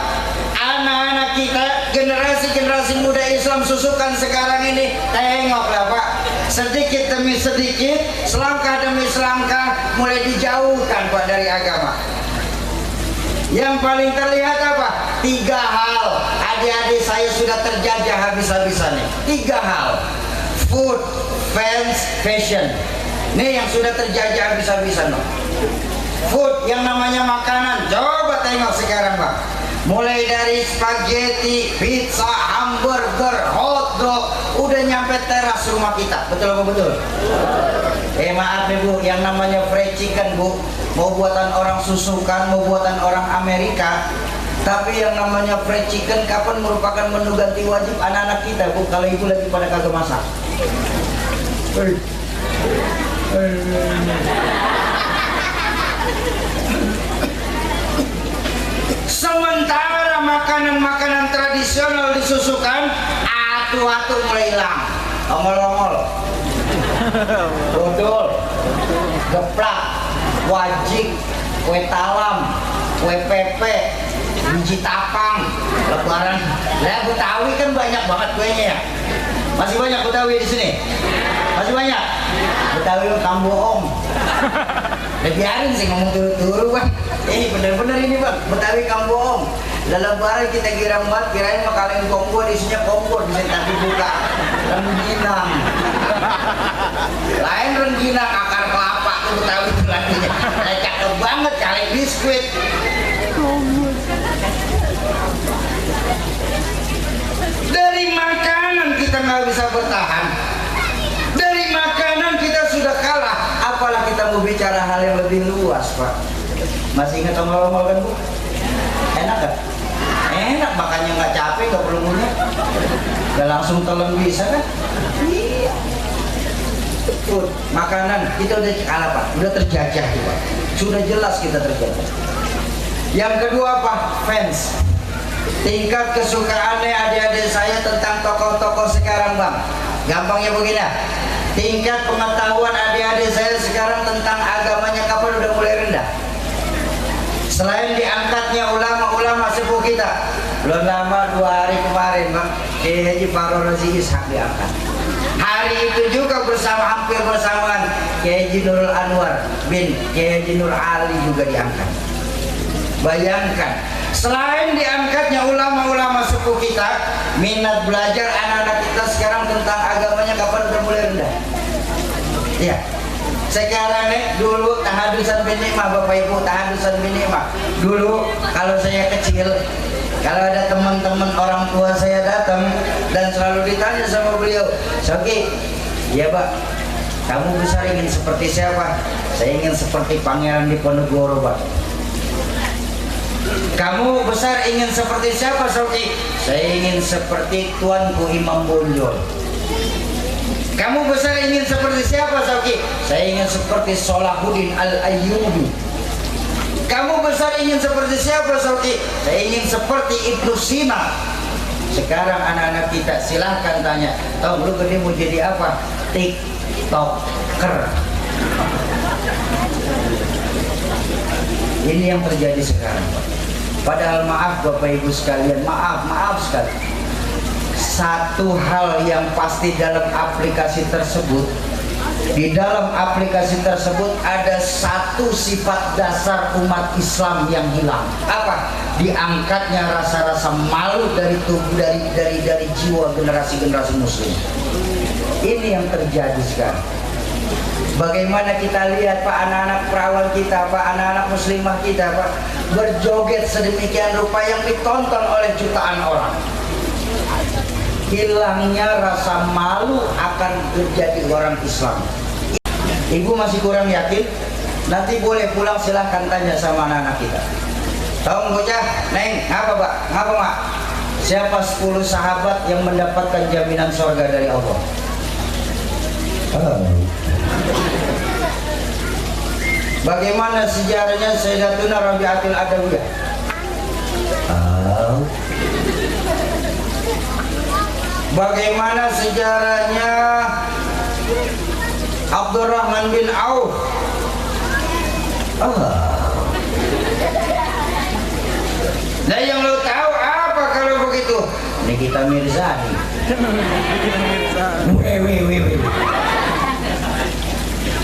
anak-anak kita, generasi muda Islam susukan sekarang ini. Tengoklah Pak, sedikit demi sedikit, selangkah demi selangkah mulai dijauhkan Pak dari agama. Yang paling terlihat apa? 3 hal. Adik-adik saya sudah terjajah habis-habisannya. 3 hal. Food, fans, fashion. Ini yang sudah terjajah habis-habisan loh. Food, yang namanya makanan. Coba tengok sekarang Pak. Mulai dari spaghetti, pizza, hamburger, hotdog, udah nyampe teras rumah kita. Betul apa betul? Maaf nih Bu, yang namanya fried chicken Bu, mau buatan orang susukan, mau buatan orang Amerika. Tapi yang namanya fried chicken kapan merupakan menu ganti wajib anak-anak kita Bu, kalau ibu lagi pada kagak masak. Sementara makanan-makanan tradisional disusukan, atu-atu mulai hilang. Ongol-ongol, dodol, geplak, wajik, kue talam, kue pepe, biji tapang, lebaran. Lah Betawi kan banyak banget kuenya ya. Masih banyak Betawi di sini. Masih banyak. Betawi kamboong. Biarin sih ngomong turu-turu Bang. Ini bener-bener ini Bang, Betawi kamboong. Lebaran kita kira banget, kirain makaleng kompor, isinya kompor, bisa tadi buka rengginang. Lain rengginang akar kelapa tuh Betawi itu laginya. Nah, cakep banget kaleng biskuit. Dari makanan kita nggak bisa bertahan. Dari makanan kita sudah kalah. Apalah kita mau bicara hal yang lebih luas Pak. Masih ingat ongol-ongol kan Bu? Enak kan? Enak, makannya nggak capek, nggak perlu ngunyah. Nggak langsung telan bisa kan? Iya. Food, makanan kita udah kalah Pak, udah terjajah Pak. Sudah jelas kita terjajah. Yang kedua apa? Fans. Tingkat kesukaannya adik-adik saya tentang tokoh-tokoh sekarang Bang. Gampangnya begini ya. Tingkat pengetahuan adik-adik saya sekarang tentang agamanya kapan udah mulai rendah. Selain diangkatnya ulama-ulama sepuh kita, belum lama 2 hari kemarin Bang, Kiai Haji Farol Razi Ishak diangkat. Hari itu juga hampir bersamaan Kiai Haji Nurul Anwar bin Kiai Haji Nur Ali juga diangkat. Bayangkan, selain diangkatnya ulama-ulama sepuh kita, minat belajar anak-anak kita sekarang tentang agamanya kapan udah mulai rendah. Iya. Sekarang nih, dulu tahadusan bin Nikmah Bapak Ibu, tahadusan bin Nikmah. Dulu kalau saya kecil, kalau ada teman-teman orang tua saya datang dan selalu ditanya sama beliau, "Soki, iya Pak, kamu besar ingin seperti siapa?" "Saya ingin seperti Pangeran Diponegoro Pak." "Kamu besar ingin seperti siapa Soki?" "Saya ingin seperti Tuanku Imam Bonjol." "Kamu besar ingin seperti siapa Soki?" "Saya ingin seperti Salahuddin Al-Ayyubi." "Kamu besar ingin seperti siapa Soki?" "Saya ingin seperti Ibnu Sina." Sekarang anak-anak kita silahkan tanya, "Tahu lu gede mau jadi apa?" TikToker. Ini yang terjadi sekarang. Padahal maaf Bapak Ibu sekalian, maaf sekali. Satu hal yang pasti dalam aplikasi tersebut, di dalam aplikasi tersebut ada satu sifat dasar umat Islam yang hilang. Apa? Diangkatnya rasa-rasa malu dari tubuh, dari jiwa generasi-generasi muslim. Ini yang terjadi sekarang. Bagaimana kita lihat Pak, anak-anak perawan kita Pak, anak-anak muslimah kita Pak, berjoget sedemikian rupa yang ditonton oleh jutaan orang. Hilangnya rasa malu akan menjadi orang Islam. Ibu masih kurang yakin? Nanti boleh pulang silahkan tanya sama anak-anak kita. "Tahu bocah, Neng, ngapa Pak? Ngapa Mak?" Siapa 10 sahabat yang mendapatkan jaminan surga dari Allah? Bagaimana sejarahnya Sayyidatuna Rabi'atul Adawiyah? Bagaimana sejarahnya Abdurrahman bin Auf? Nah, yang lo tahu apa kalau begitu? Nikita Mirzani.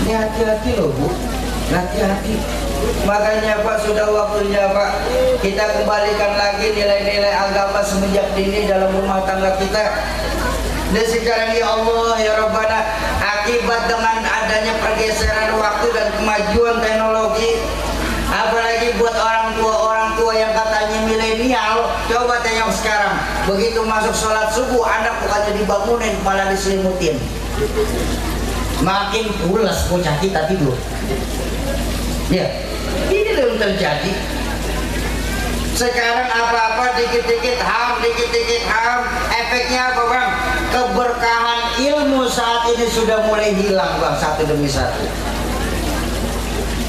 Ini hati-hati loh, Bu. Hati-hati. Makanya Pak, sudah waktunya Pak, kita kembalikan lagi nilai-nilai agama semenjak dini dalam rumah tangga kita. Dan sekarang ya Allah ya Rabbana, akibat dengan adanya pergeseran waktu dan kemajuan teknologi, apalagi buat orang tua yang katanya milenial, coba tengok sekarang, begitu masuk sholat subuh anak bukannya dibangunin malah diselimutin. Makin pulas bocah kita tidur. Ya, ini belum terjadi. Sekarang apa-apa dikit-dikit ham, dikit-dikit ham. Efeknya apa Bang? Keberkahan ilmu saat ini sudah mulai hilang Bang, satu demi satu.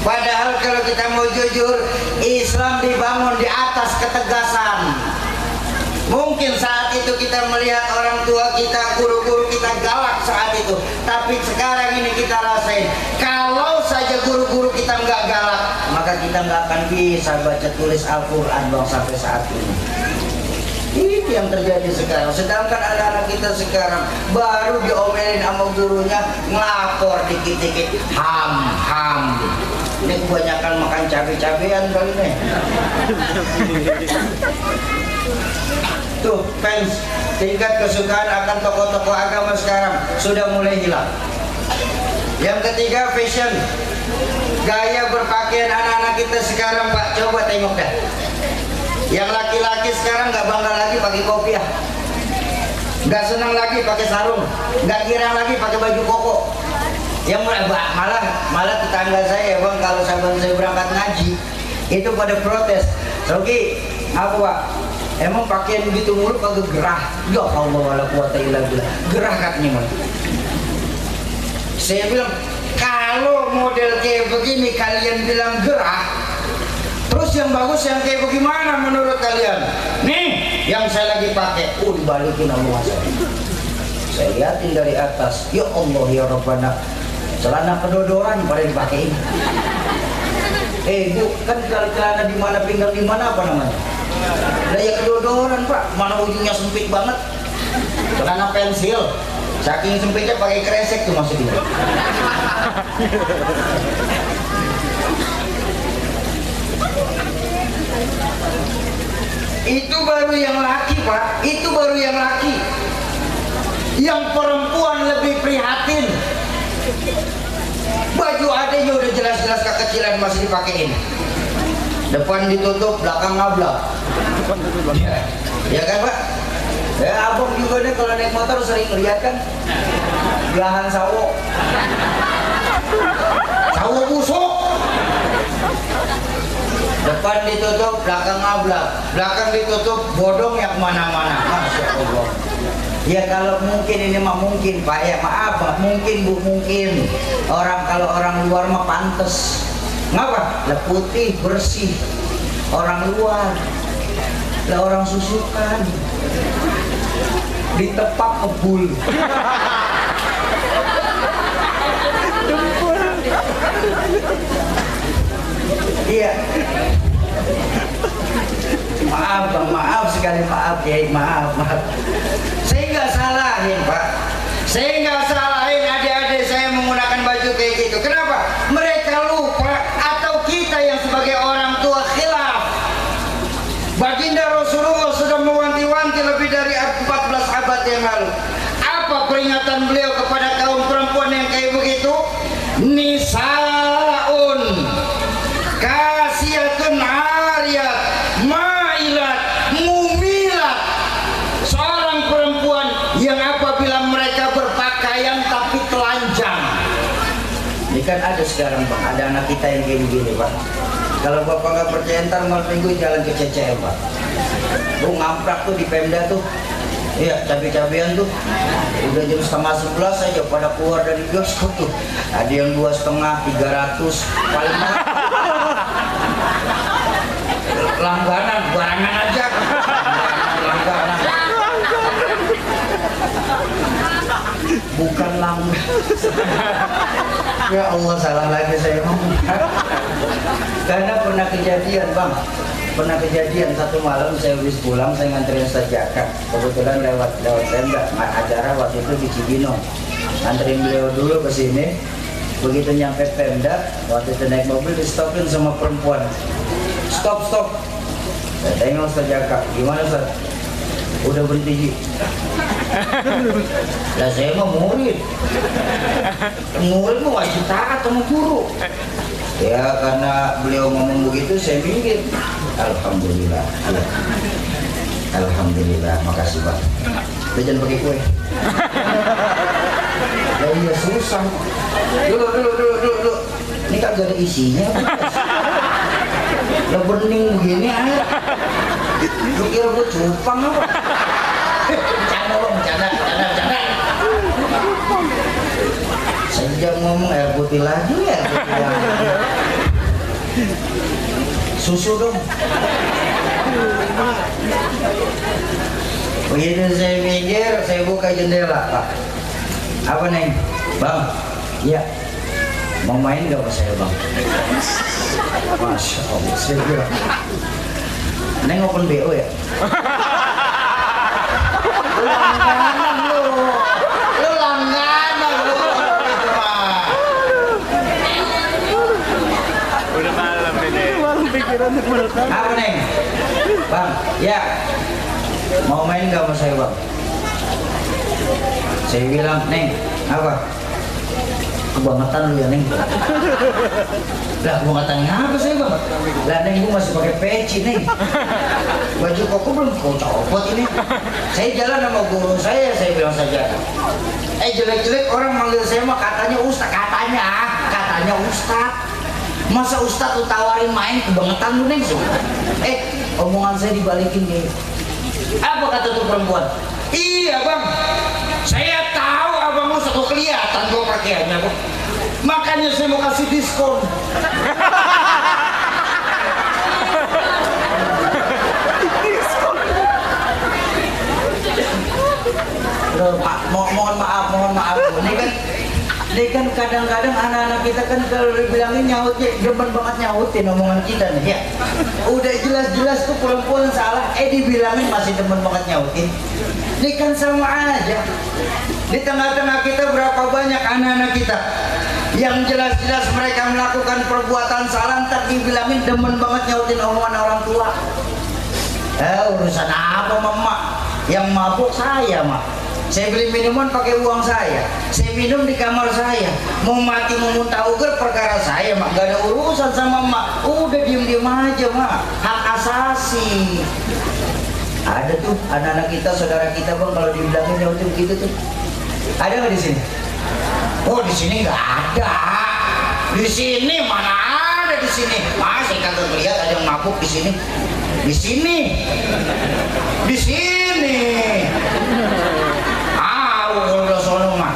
Padahal kalau kita mau jujur, Islam dibangun di atas ketegasan. Mungkin saat itu kita melihat orang tua kita, guru-guru kita galak saat itu. Tapi sekarang ini kita rasain, kalau saja guru-guru kita nggak galak, maka kita nggak akan bisa baca tulis Al-Quran Bang sampai saat ini. Ini yang terjadi sekarang. Sedangkan anak-anak kita sekarang baru diomelin sama gurunya, ngelapor dikit-dikit ham. Ini kebanyakan makan cabai-cabean kali ini. Tuh fans, tingkat kesukaan akan tokoh-tokoh agama sekarang sudah mulai hilang. Yang ketiga, fashion. Gaya berpakaian anak-anak kita sekarang Pak, coba tengok dah. Yang laki-laki sekarang nggak bangga lagi pakai kopiah, nggak senang lagi pakai sarung, nggak girang lagi pakai baju koko. Yang malah tetangga saya Bang, kalau saya berangkat ngaji itu pada protes. Rogi, apa Pak? Emang pakaian gitu mulu kagak gerah? Ya Allah wala quwata illa billah. Gerah katanya Bang. Saya bilang, kalau model kayak begini kalian bilang gerah, terus yang bagus yang kayak bagaimana menurut kalian? Nih, yang saya lagi pakai, dibalikin sama saya. Saya liatin dari atas, ya Allah ya Rabbana, celana kedodoran pada dipakein. Bu, kan celana di mana pinggang di mana apa namanya? Daya kedodoran Pak, mana ujungnya sempit banget. Celana pensil, saking sempitnya pakai kresek tuh maksudnya. Itu baru yang laki Pak, itu baru yang laki. Yang perempuan lebih prihatin. Baju adanya udah jelas-jelas kekecilan masih dipakein. Depan ditutup, belakang ngablak. Ya kan Pak? Ya abang juga nih kalau naik motor sering lihat kan belahan sawo busuk. Depan ditutup, belakang ngablak. Belakang ditutup, bodong yang kemana-mana. Masya Allah. Ya kalau mungkin ini mah mungkin Pak, ya maaf Pak, mungkin Bu, mungkin kalau orang luar mah pantes. Ngapa? Lah putih bersih orang luar, lah orang susukan ditepak kebul. Iya. Maaf Bang, maaf sekali, maaf ya, maaf. Saya nggak salahin Pak, saya nggak salahin adik-adik saya menggunakan baju kayak gitu. Kenapa? Mereka lupa atau kita yang sebagai orang tua khilaf. Baginda Rasulullah sudah mewanti-wanti lebih dari 14 abad yang lalu. Apa peringatan beliau kepada kaum perempuan yang kayak begitu? Nisaun kasiyatun ariyat ma'ilat mumilat. Seorang perempuan yang apabila mereka berpakaian tapi telanjang. Ini kan ada sekarang Pak, ada anak kita yang kayak begini Pak. Kalau Bapak nggak percaya ntar malam minggu jalan ke CCM Pak. Gua ngamprak tuh di Pemda tuh. Iya, cabai-cabean tuh udah jam setengah 11 aja pada keluar dari bioskop tuh. Ada yang 2,5, 300 paling mahal. Langganan, barangan aja. Langganan. Bukan langganan. Ya Allah, salah lagi saya ngomong. Karena pernah kejadian, Bang. Pernah kejadian satu malam saya habis pulang, saya nganterin Ustaz Jaka. Kebetulan lewat Pemda, acara waktu itu di Cibinong. Nganterin beliau dulu ke sini. Begitu nyampe Pemda, waktu itu naik mobil di stopin sama perempuan. Stop. Saya tengok Ustaz Jaka, gimana Ustaz? Udah berhenti Ji. Lah saya mah murid mah wajib taat sama guru. Ya karena beliau ngomong begitu saya minggir. Alhamdulillah. Ya. Alhamdulillah, makasih Pak. Udah jangan pakai kue. Ya iya susah. Dulu. Ini kagak ada isinya. Lah bening begini air. Lu kira gue cupang apa? Bercanda Bang, bercanda. Sejak ngomong air putih lagi. Susu dong. Begitu saya mikir, saya buka jendela, Pak. Apa Neng? Bang, iya. Mau main gak sama saya Bang? Masya Allah, saya bilang Neng open BO ya? Langganan lu udah malam ini. Malam pikiran berkali. Apa Neng? Bang, ya. Mau main gak sama saya Bang? Saya bilang, Neng, apa? Kebangetan lu ya Neng. Lah kebangetannya apa saya Bang? Lah Neng gua masih pakai peci Neng. Baju koko belum kau copot ini. Saya jalan sama guru saya bilang saja. Jelek-jelek orang manggil saya mah katanya Ustaz, katanya Ustaz. Masa Ustaz tuh tawarin main kebangetan lu Neng? Omongan saya dibalikin nih. Apa kata tuh perempuan? Iya Bang, saya tahu abang Ustaz tuh kelihatan gua pakaiannya Bang. Makanya saya mau kasih diskon. Pak, mohon maaf. Ini kan kadang-kadang anak-anak kita kan kalau dibilangin nyautnya, demen banget nyautin omongan kita nih ya. Udah jelas-jelas tuh perempuan salah, dibilangin masih demen banget nyautin. Ini kan sama aja. Di tengah-tengah kita berapa banyak anak-anak kita yang jelas-jelas mereka melakukan perbuatan salah, ntar dibilangin demen banget nyautin omongan orang tua. Urusan apa Mama? Yang mabuk saya Mak. Saya beli minuman pakai uang saya minum di kamar saya, mau mati mau muntah ugar perkara saya Mak, gak ada urusan sama Mak. Udah diem-diem aja Mak, hak asasi. Ada tuh anak-anak kita, saudara kita Bang, kalau dibilangin nyautin gitu tuh. Ada nggak di sini? Oh di sini nggak ada. Di sini mana ada di sini? Masih kagak lihat ada yang mabuk di sini. Di sini. Udah sono mah.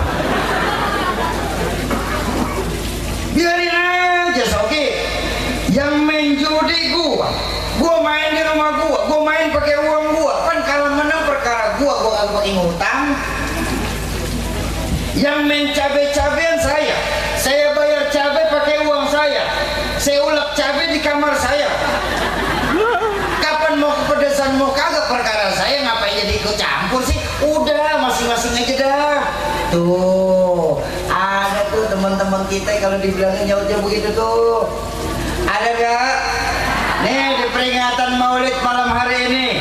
Biarin aja Soki. Yang main judi gua main di rumah gua main pakai uang gua. Kan kalau menang perkara gua kagak pakai ngutang. Yang main cabai-cabean saya bayar cabai pakai uang saya ulek cabai di kamar saya. Kapan mau kepedesan mau kagak perkara saya, ngapain jadi ikut campur sih? Udah masing-masing aja dah. Tuh ada tuh teman-teman kita kalau dibilangin nyautnya begitu tuh. Ada gak? Nih di peringatan Maulid malam hari ini,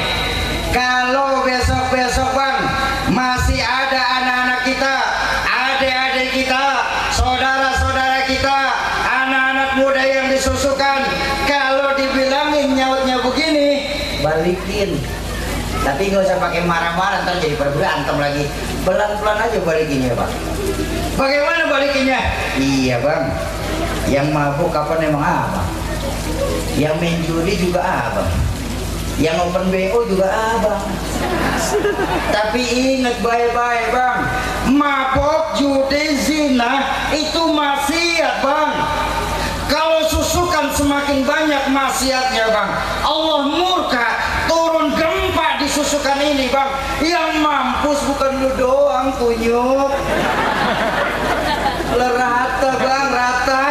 kalau besok-besok Bang masih ada anak-anak kita, adik-adik kita, saudara-saudara kita, anak-anak muda yang disusukan, kalau dibilangin nyautnya begini, balikin. Tapi nggak usah pakai marah-marah, ntar jadi berantem lagi. Pelan-pelan aja balikinnya Pak. Bagaimana balikinnya? Iya Bang, yang mabuk kapan emang apa? Yang main judi juga apa? Yang open BO juga abang. Tapi ingat baik-baik bang, mabok, judi, zina itu maksiat bang. Kalau susukan semakin banyak maksiatnya bang, Allah murka, turun gempa di susukan ini bang. Yang mampus bukan lu doang kunyuk. Rata bang, rata.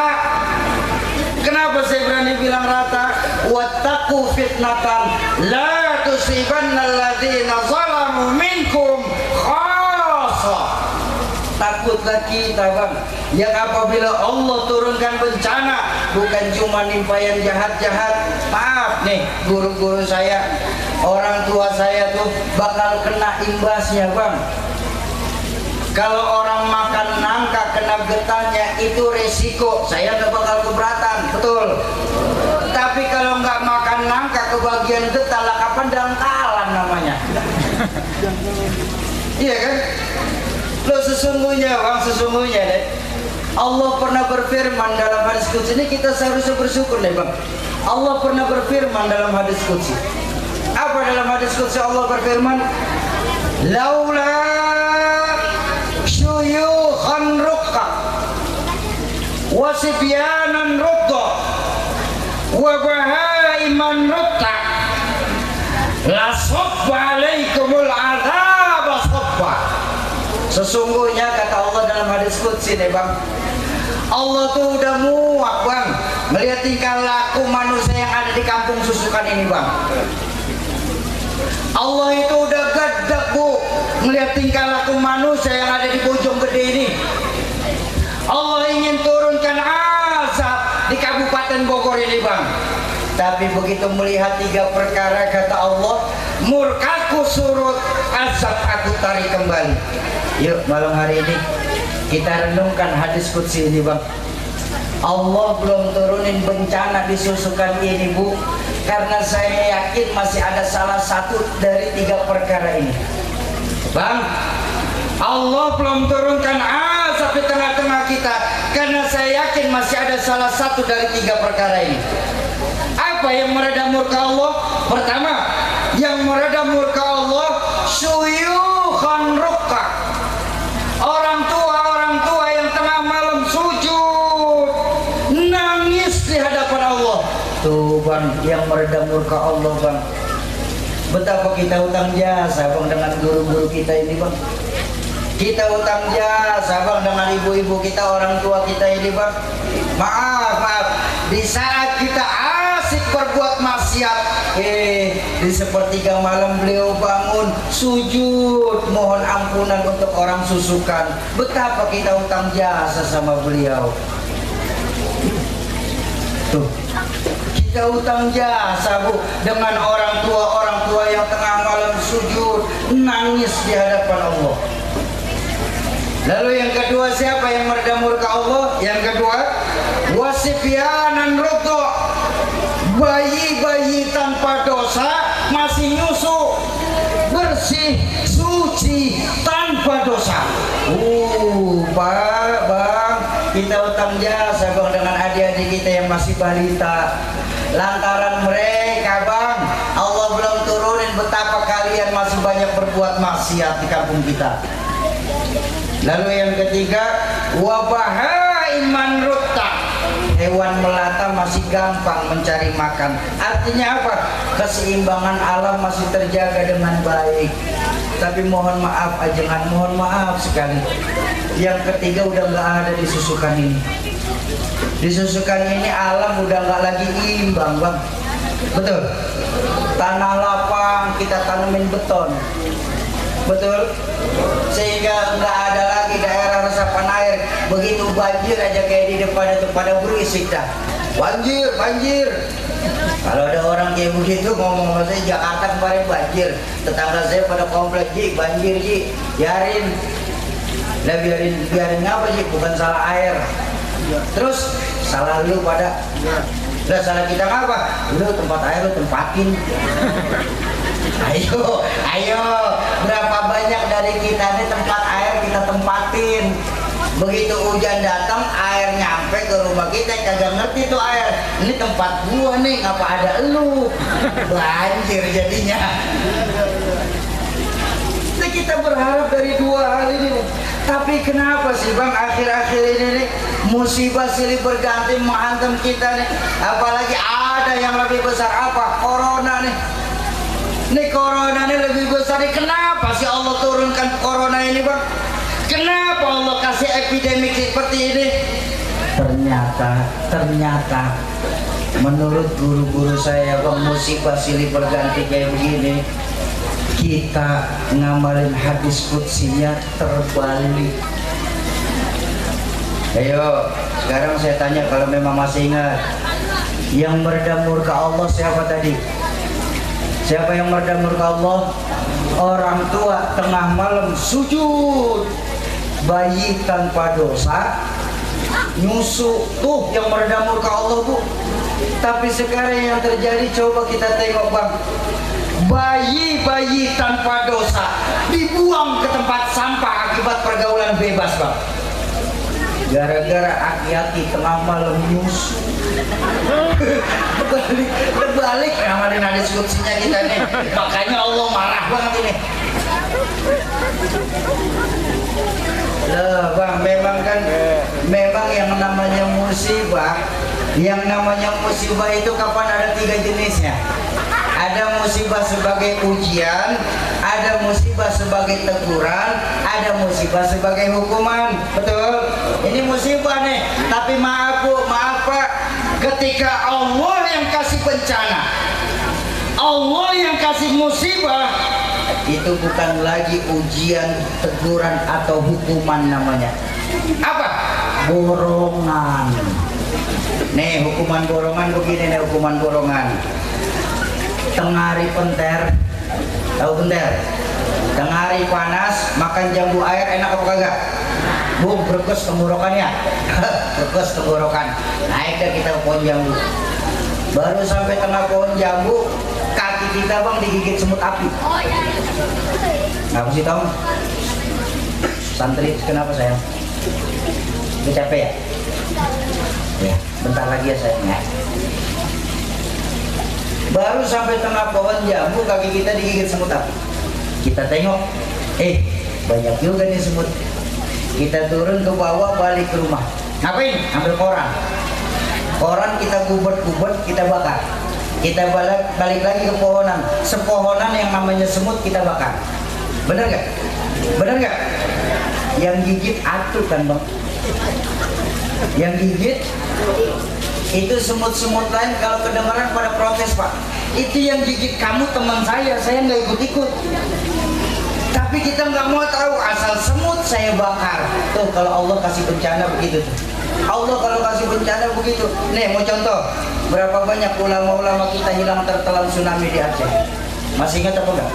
Kenapa saya berani bilang rata? Wattaqu fitnatan la tusibanna alladziina zalamu minkum khassah. Takutlah kita bang, yang apabila Allah turunkan bencana bukan cuma nimpa yang jahat-jahat. Maaf nih guru-guru saya, orang tua saya tuh bakal kena imbasnya bang. Kalau orang makan nangka kena getahnya itu resiko, saya nggak bakal keberatan, betul. Tapi kalau nggak makan nangka kebagian getah lah kapan dangkalan namanya. Iya kan? Lo sesungguhnya bang, sesungguhnya deh, Allah pernah berfirman dalam hadis qudsi ini, kita seharusnya bersyukur deh bang. Allah pernah berfirman dalam hadis qudsi. Apa dalam hadis qudsi Allah berfirman? Laula syuyukhan rukka wasibyanan rukka wa bahaiman rukka la sabba alaikumul azab sabba. Sesungguhnya kata Allah dalam hadis qudsi nih bang, Allah tuh udah muak bang melihat tingkah laku manusia yang ada di kampung susukan ini bang. Allah itu udah gadak bu melihat tingkah laku manusia yang ada di Bojonggede ini. Allah ingin turunkan azab di Kabupaten Bogor ini bang. Tapi begitu melihat 3 perkara kata Allah, murkaku surut, azab aku tarik kembali. Yuk malam hari ini kita renungkan hadis qudsi ini bang. Allah belum turunin bencana di susukan ini bu, karena saya yakin masih ada salah satu dari 3 perkara ini bang. Allah belum turunkan azab di tengah-tengah kita karena saya yakin masih ada salah satu dari 3 perkara ini. Apa yang mereda murka Allah? Pertama, yang mereda murka Allah syuyukhan rukka, orang tua yang tengah malam sujud nangis di hadapan Allah. Tuh bang, yang mereda murka Allah bang. Betapa kita utang jasa bang dengan guru-guru kita ini bang. Kita utang jasa bang dengan ibu-ibu kita, orang tua kita ini bang. Maaf, di saat kita asik berbuat maksiat, di sepertiga malam beliau bangun sujud mohon ampunan untuk orang susukan. Betapa kita utang jasa sama beliau. Tuh, kita utang jasa bu dengan orang tua yang tengah malam sujud nangis di hadapan Allah. Lalu yang kedua, siapa yang mereda murka Allah? Yang kedua, wasibyanan rukka, bayi-bayi tanpa dosa masih nyusu, bersih, suci, tanpa dosa. Bang, kita utang jasa bang dengan adik-adik kita yang masih balita. Lantaran mereka bang, Allah belum turunin betapa kalian masih banyak berbuat maksiat di kampung kita. Lalu yang ketiga, wabahaiman rukta, hewan melata masih gampang mencari makan. Artinya apa? Keseimbangan alam masih terjaga dengan baik. Tapi mohon maaf ajengan, mohon maaf sekali. Yang ketiga udah nggak ada di susukan ini. Di susukan ini alam udah nggak lagi imbang bang. Betul. Tanah lapang kita tanemin beton. Betul. Sehingga nggak ada lagi daerah resapan air. Begitu banjir aja kayak di depan itu pada berisik dah. Banjir. Kalau ada orang kayak begitu ngomong sama saya, Jakarta kemarin banjir, tetangga saya pada komplek, Ji banjir Ji, biarin. Lah biarin ngapa Ji? Bukan salah air. Terus salah lu pada. Lah salah kita ngapa? Lu tempat air lu tempatin. Ayo, berapa banyak dari kita ini tempat air kita tempatin. Begitu hujan datang, air nyampe ke rumah kita, kagak ngerti tuh air. Ini tempat gua nih, ngapa ada elu? Banjir jadinya. Nah, kita berharap dari dua hal ini nih. Tapi kenapa sih bang akhir-akhir ini nih musibah silih berganti menghantam kita nih? Apalagi ada yang lebih besar, apa? Corona nih. Nih corona nih lebih besar nih. Kenapa sih Allah turunkan corona ini bang? Kenapa Allah kasih epidemik seperti ini? Ternyata menurut guru-guru saya bang, musibah silih berganti kayak begini, kita ngamalin hadis qudsinya terbalik. Ayo sekarang saya tanya, kalau memang masih ingat, yang meredam murka Allah siapa tadi? Siapa yang meredam murka Allah? Orang tua tengah malam sujud, bayi tanpa dosa nyusu, tuh yang meredam murka Allah tuh. Tapi sekarang yang terjadi, coba kita tengok bang, bayi-bayi tanpa dosa dibuang ke tempat sampah akibat pergaulan bebas bang, gara-gara aki-aki tengah malam nyusu. Terbalik ngamalin hadis qudsinya kita nih, makanya Allah marah banget ini. Loh bang, memang yang namanya musibah itu kapan ada tiga jenisnya. Ada musibah sebagai ujian, ada musibah sebagai teguran, ada musibah sebagai hukuman. Betul? Ini musibah nih. Tapi maaf pak, ketika Allah yang kasih bencana, Allah yang kasih musibah, itu bukan lagi ujian, teguran atau hukuman namanya. Apa? Borongan. Nih hukuman borongan begini nih, hukuman borongan. Tengah hari penter, tahu penter? Tengah hari panas, makan jambu air enak apa kagak? Bung, berkes tenggorokannya. Berkes tenggorokan. Naik dah kita ke pohon jambu. Baru sampai tengah pohon jambu, kaki kita bang digigit semut api. Ngapa sih Tom? Santri kenapa sayang? Lu capek ya? Ya, bentar lagi ya sayangnya. Baru sampai tengah pohon jambu, kaki kita digigit semut api. Kita tengok, banyak juga nih semut. Kita turun ke bawah, balik ke rumah. Ngapain? Ambil koran. Koran kita gubet-gubet, kita bakar. Kita balik lagi ke pohonan. Sepohonan yang namanya semut kita bakar. Bener gak? Bener gak? Yang gigit atuh kan bang? Yang gigit itu semut-semut lain kalau kedengaran pada protes pak. Itu yang gigit kamu teman saya nggak ikut-ikut. Tapi kita nggak mau tahu asal semut saya bakar. Tuh kalau Allah kasih bencana begitu. Allah kalau kasih bencana begitu. Nih mau contoh, berapa banyak ulama-ulama kita hilang tertelan tsunami di Aceh. Masih ingat apa enggak?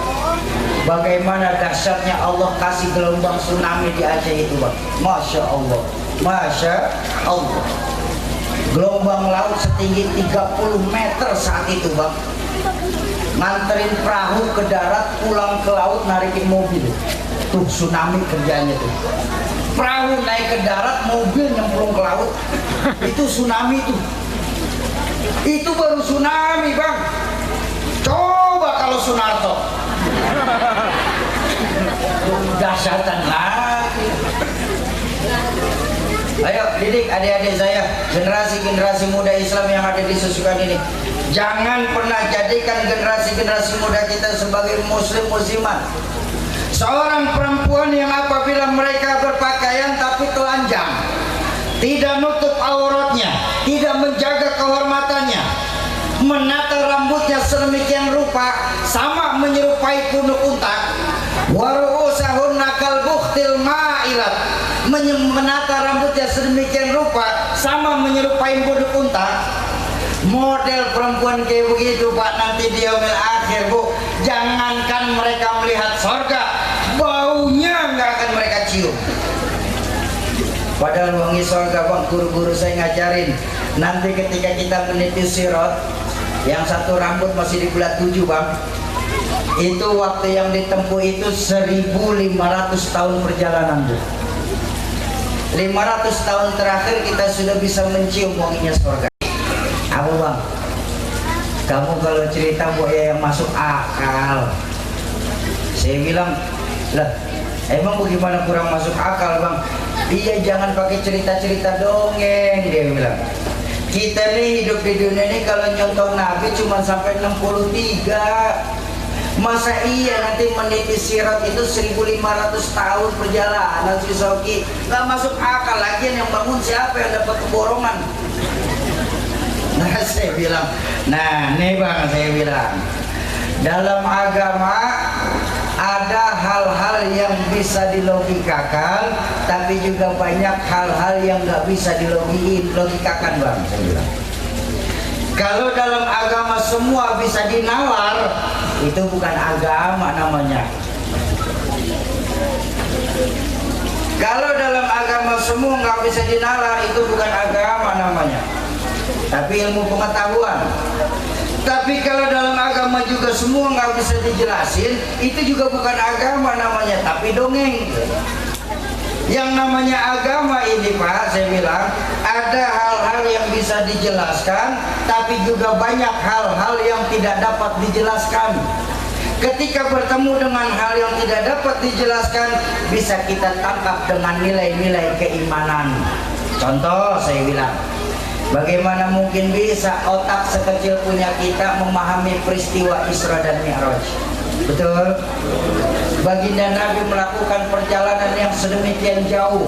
Bagaimana dahsyatnya Allah kasih gelombang tsunami di Aceh itu bang. Masya Allah, Masya Allah. Gelombang laut setinggi 30 meter saat itu bang. Nganterin perahu ke darat, pulang ke laut, narikin mobil. Tuh tsunami kerjanya tuh. Perahu naik ke darat, mobil nyemplung ke laut. Itu tsunami tuh. Itu baru tsunami bang. Coba kalau Sunarto. Dahsyatan lagi. Ayo didik adik-adik saya, generasi-generasi muda Islam yang ada di Susukan ini. Jangan pernah jadikan generasi-generasi muda kita sebagai muslim-muslimat. Seorang perempuan yang apabila mereka berpakaian tapi telanjang, tidak nutup auratnya, tidak menjaga kehormatannya, menata rambutnya sedemikian rupa, sama menyerupai punuk unta. Waru'usahun nakal bukhtil ma'ilat, menata rambutnya sedemikian rupa, sama menyerupai punuk unta. Model perempuan kayak begitu pak, nanti di yaumil akhir bu, jangankan mereka melihat sorga, baunya nggak akan mereka cium. Padahal wangi sorga bang, guru-guru saya ngajarin, nanti ketika kita meniti sirat, yang satu rambut masih di bulat 7 bang, itu waktu yang ditempuh itu 1500 tahun perjalanan bu. 500 tahun terakhir kita sudah bisa mencium wanginya surga. Apa bang? Kamu kalau cerita buaya yang masuk akal. Saya bilang, lah emang bagaimana kurang masuk akal bang? Iya, jangan pakai cerita-cerita dongeng, dia bilang. Kita nih hidup di dunia ini kalau nyontoh Nabi cuma sampai 63. Masa iya nanti meniti sirat itu 1500 tahun perjalanan si Soki? Gak masuk akal. Lagi yang bangun siapa, yang dapat keborongan? Nah saya bilang, nah nih bang, saya bilang, dalam agama ada hal-hal yang bisa dilogikakan, tapi juga banyak hal-hal yang gak bisa dilogikakan bang, saya bilang. Kalau dalam agama semua bisa dinalar, itu bukan agama namanya. Kalau dalam agama semua nggak bisa dinalar, itu bukan agama namanya, tapi ilmu pengetahuan. Tapi kalau dalam agama juga semua nggak bisa dijelasin, itu juga bukan agama namanya, tapi dongeng. Yang namanya agama ini Pak, saya bilang ada hal-hal yang bisa dijelaskan, tapi juga banyak hal-hal yang tidak dapat dijelaskan. Ketika bertemu dengan hal yang tidak dapat dijelaskan, bisa kita tangkap dengan nilai-nilai keimanan. Contoh saya bilang, bagaimana mungkin bisa otak sekecil punya kita memahami peristiwa Isra dan Mi'raj? Betul? Baginda Nabi melakukan perjalanan yang sedemikian jauh,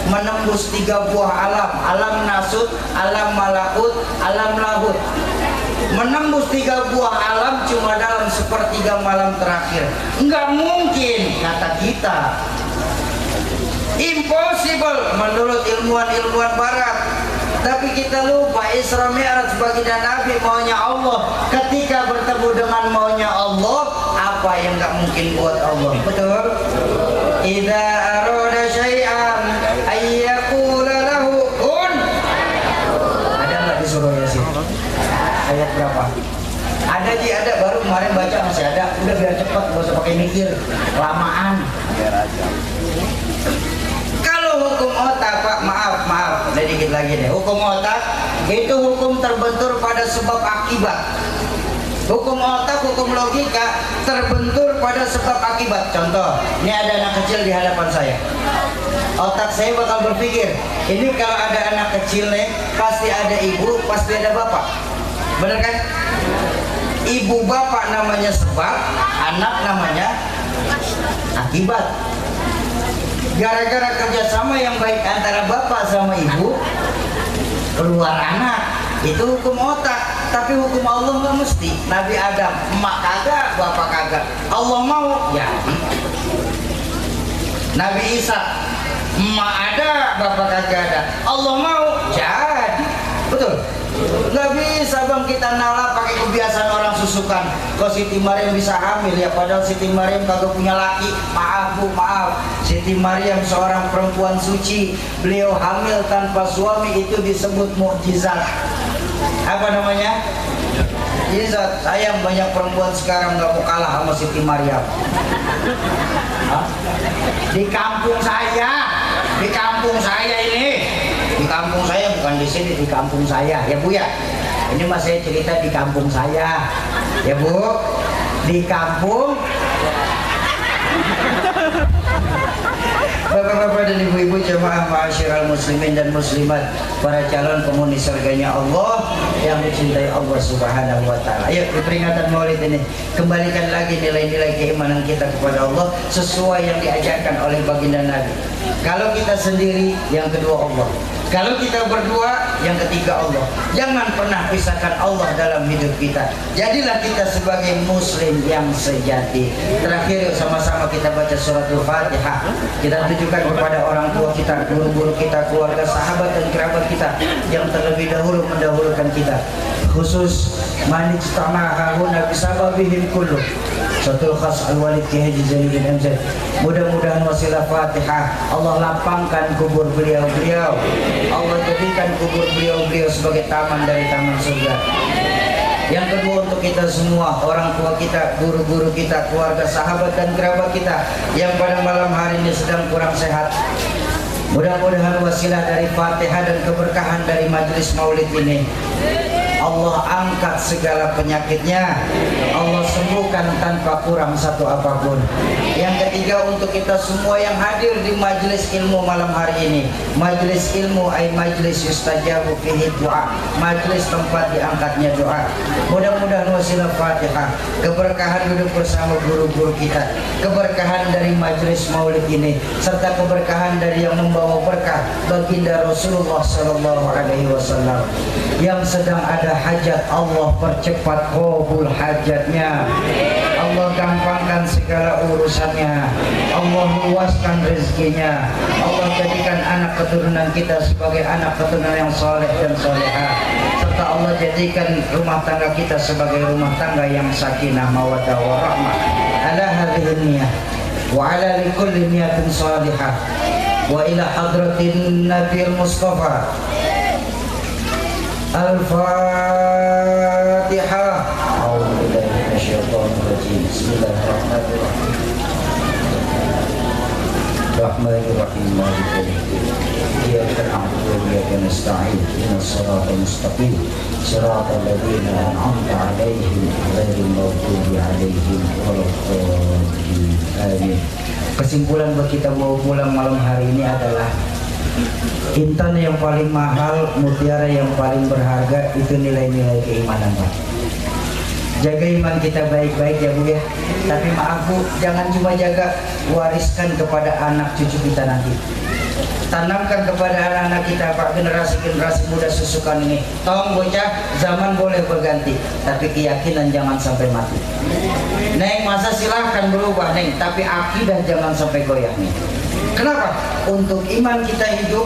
menembus 3 buah alam, alam nasut, alam malakut, alam lahut. Menembus 3 buah alam cuma dalam sepertiga malam terakhir. Enggak mungkin kata kita. Impossible menurut ilmuwan-ilmuwan barat. Tapi kita lupa Isra Mi'raj baginda Nabi maunya Allah. Ketika bertemu dengan maunya Allah, apa yang nggak mungkin buat Allah? Betul? Idza arada syai'an ayyaqula lahu kun. Ada nggak di surah Yasin? Ayat berapa? Ada Ji, ada, baru kemarin baca masih ada. Udah biar cepat, nggak usah pakai mikir lamaan. Hukum otak Pak, maaf, udah dikit lagi deh. Hukum otak itu hukum terbentur pada sebab akibat. Hukum otak, hukum logika terbentur pada sebab akibat. Contoh, ini ada anak kecil di hadapan saya. Otak saya bakal berpikir, ini kalau ada anak kecil nih, pasti ada ibu, pasti ada bapak. Bener kan? Ibu bapak namanya sebab, anak namanya akibat. Gara-gara kerjasama yang baik antara bapak sama ibu, keluar anak. Itu hukum otak. Tapi hukum Allah nggak mesti. Nabi Adam, emak kagak, bapak kagak. Allah mau, jadi. Nabi Isa, emak ada, bapak kagak ada. Allah mau, jadi. Betul? Nggak bisa bang kita nalar pakai kebiasaan orang susukan. Kok Siti Maryam bisa hamil ya, padahal Siti Maryam kagak punya laki. Maaf bu, maaf. Siti Maryam seorang perempuan suci. Beliau hamil tanpa suami, itu disebut mukjizat. Apa namanya? Mukjizat. Sayang banyak perempuan sekarang nggak mau kalah sama Siti Maryam. Hah? Di kampung saya ini. Di kampung saya, bukan di sini, di kampung saya ya bu ya. Ini mas saya cerita di kampung saya ya bu. Di kampung bapak-bapak dan ibu-ibu jemaah ma'asyiral muslimin dan muslimat, para calon penghuni surganya Allah yang dicintai Allah Subhanahu wa taala. Ayo di peringatan Maulid ini kembalikan lagi nilai-nilai keimanan kita kepada Allah sesuai yang diajarkan oleh baginda Nabi. Kalau kita sendiri, yang kedua Allah. Kalau kita berdua, yang ketiga Allah. Jangan pernah pisahkan Allah dalam hidup kita. Jadilah kita sebagai muslim yang sejati. Terakhir yuk sama-sama kita baca suratul Fatihah. Kita tujukan kepada orang tua kita, guru-guru kita, keluarga, sahabat dan kerabat kita yang terlebih dahulu mendahulukan kita. Khusus manijtama hahuna bisababihim kullu. Suratul khas al-walid Ki Haji Zainuddin MZ. Mudah-mudahan wasilah Fatihah Allah lapangkan kubur beliau-beliau. Allah jadikan kubur beliau-beliau sebagai taman dari taman surga. Yang kedua untuk kita semua, orang tua kita, guru-guru kita, keluarga, sahabat dan kerabat kita yang pada malam hari ini sedang kurang sehat. Mudah-mudahan wasilah dari Fatihah dan keberkahan dari majelis maulid ini, Allah angkat segala penyakitnya, Allah sembuhkan tanpa kurang satu apapun. Yang ketiga, untuk kita semua yang hadir di majelis ilmu malam hari ini, majelis ilmu ay majelis yustajabu fihi doa, majelis tempat diangkatnya doa. Mudah-mudahan wasilah Fatihah, keberkahan duduk bersama guru-guru kita, keberkahan dari majelis maulid ini, serta keberkahan dari yang membawa berkah baginda Rasulullah sallallahu alaihi wasallam yang sedang ada hajat, Allah percepat qabul hajatnya, Allah gampangkan segala urusannya, Allah luaskan rezekinya, Allah jadikan anak keturunan kita sebagai anak keturunan yang soleh dan soleha, serta Allah jadikan rumah tangga kita sebagai rumah tangga yang sakinah mawaddah warahmah. Ala hadhihi niyah wa ala likulli niyatin salihah wa ila hadratin Nabi Mustafa. Al-Fatihah. A'udzubillahi minasyaitonir rajim. Bismillahirrahmanirrahim. Rahmanirrahim. Maliki yaumiddin. Iyyaka na'budu wa iyyaka nasta'in. Ihdinas siratal mustaqim. Siratal ladzina an'amta 'alaihim ghairil maghdubi 'alaihim waladdallin. Amin. Kesimpulan buat kita mau pulang malam hari ini adalah intan yang paling mahal, mutiara yang paling berharga itu nilai-nilai keimanan, Pak. Jaga iman kita baik-baik ya Bu ya. Tapi maaf Bu, jangan cuma jaga, wariskan kepada anak cucu kita nanti. Tanamkan kepada anak-anak kita, Pak, generasi-generasi muda susukan ini. Tolong bocah, zaman boleh berganti, tapi keyakinan jangan sampai mati. Neng, masa silahkan berubah Neng, tapi akidah jangan sampai goyah nih. Kenapa? Untuk iman kita hidup,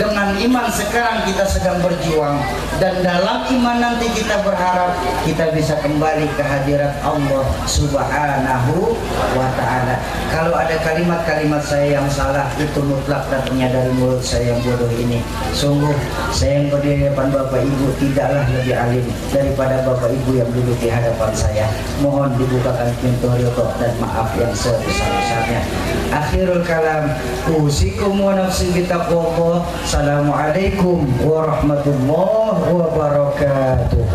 dengan iman sekarang kita sedang berjuang, dan dalam iman nanti kita berharap kita bisa kembali ke hadirat Allah Subhanahu wa ta'ala. Kalau ada kalimat-kalimat saya yang salah, itu mutlak datangnya dari mulut saya yang bodoh ini. Sungguh saya yang berdiri di hadapan Bapak Ibu tidaklah lebih alim daripada Bapak Ibu yang duduk di hadapan saya. Mohon dibukakan pintu ridho dan maaf yang sebesar-besarnya. Akhirul kalam, usikum wa nafsi bitaqwallah. Assalamualaikum warahmatullahi wabarakatuh.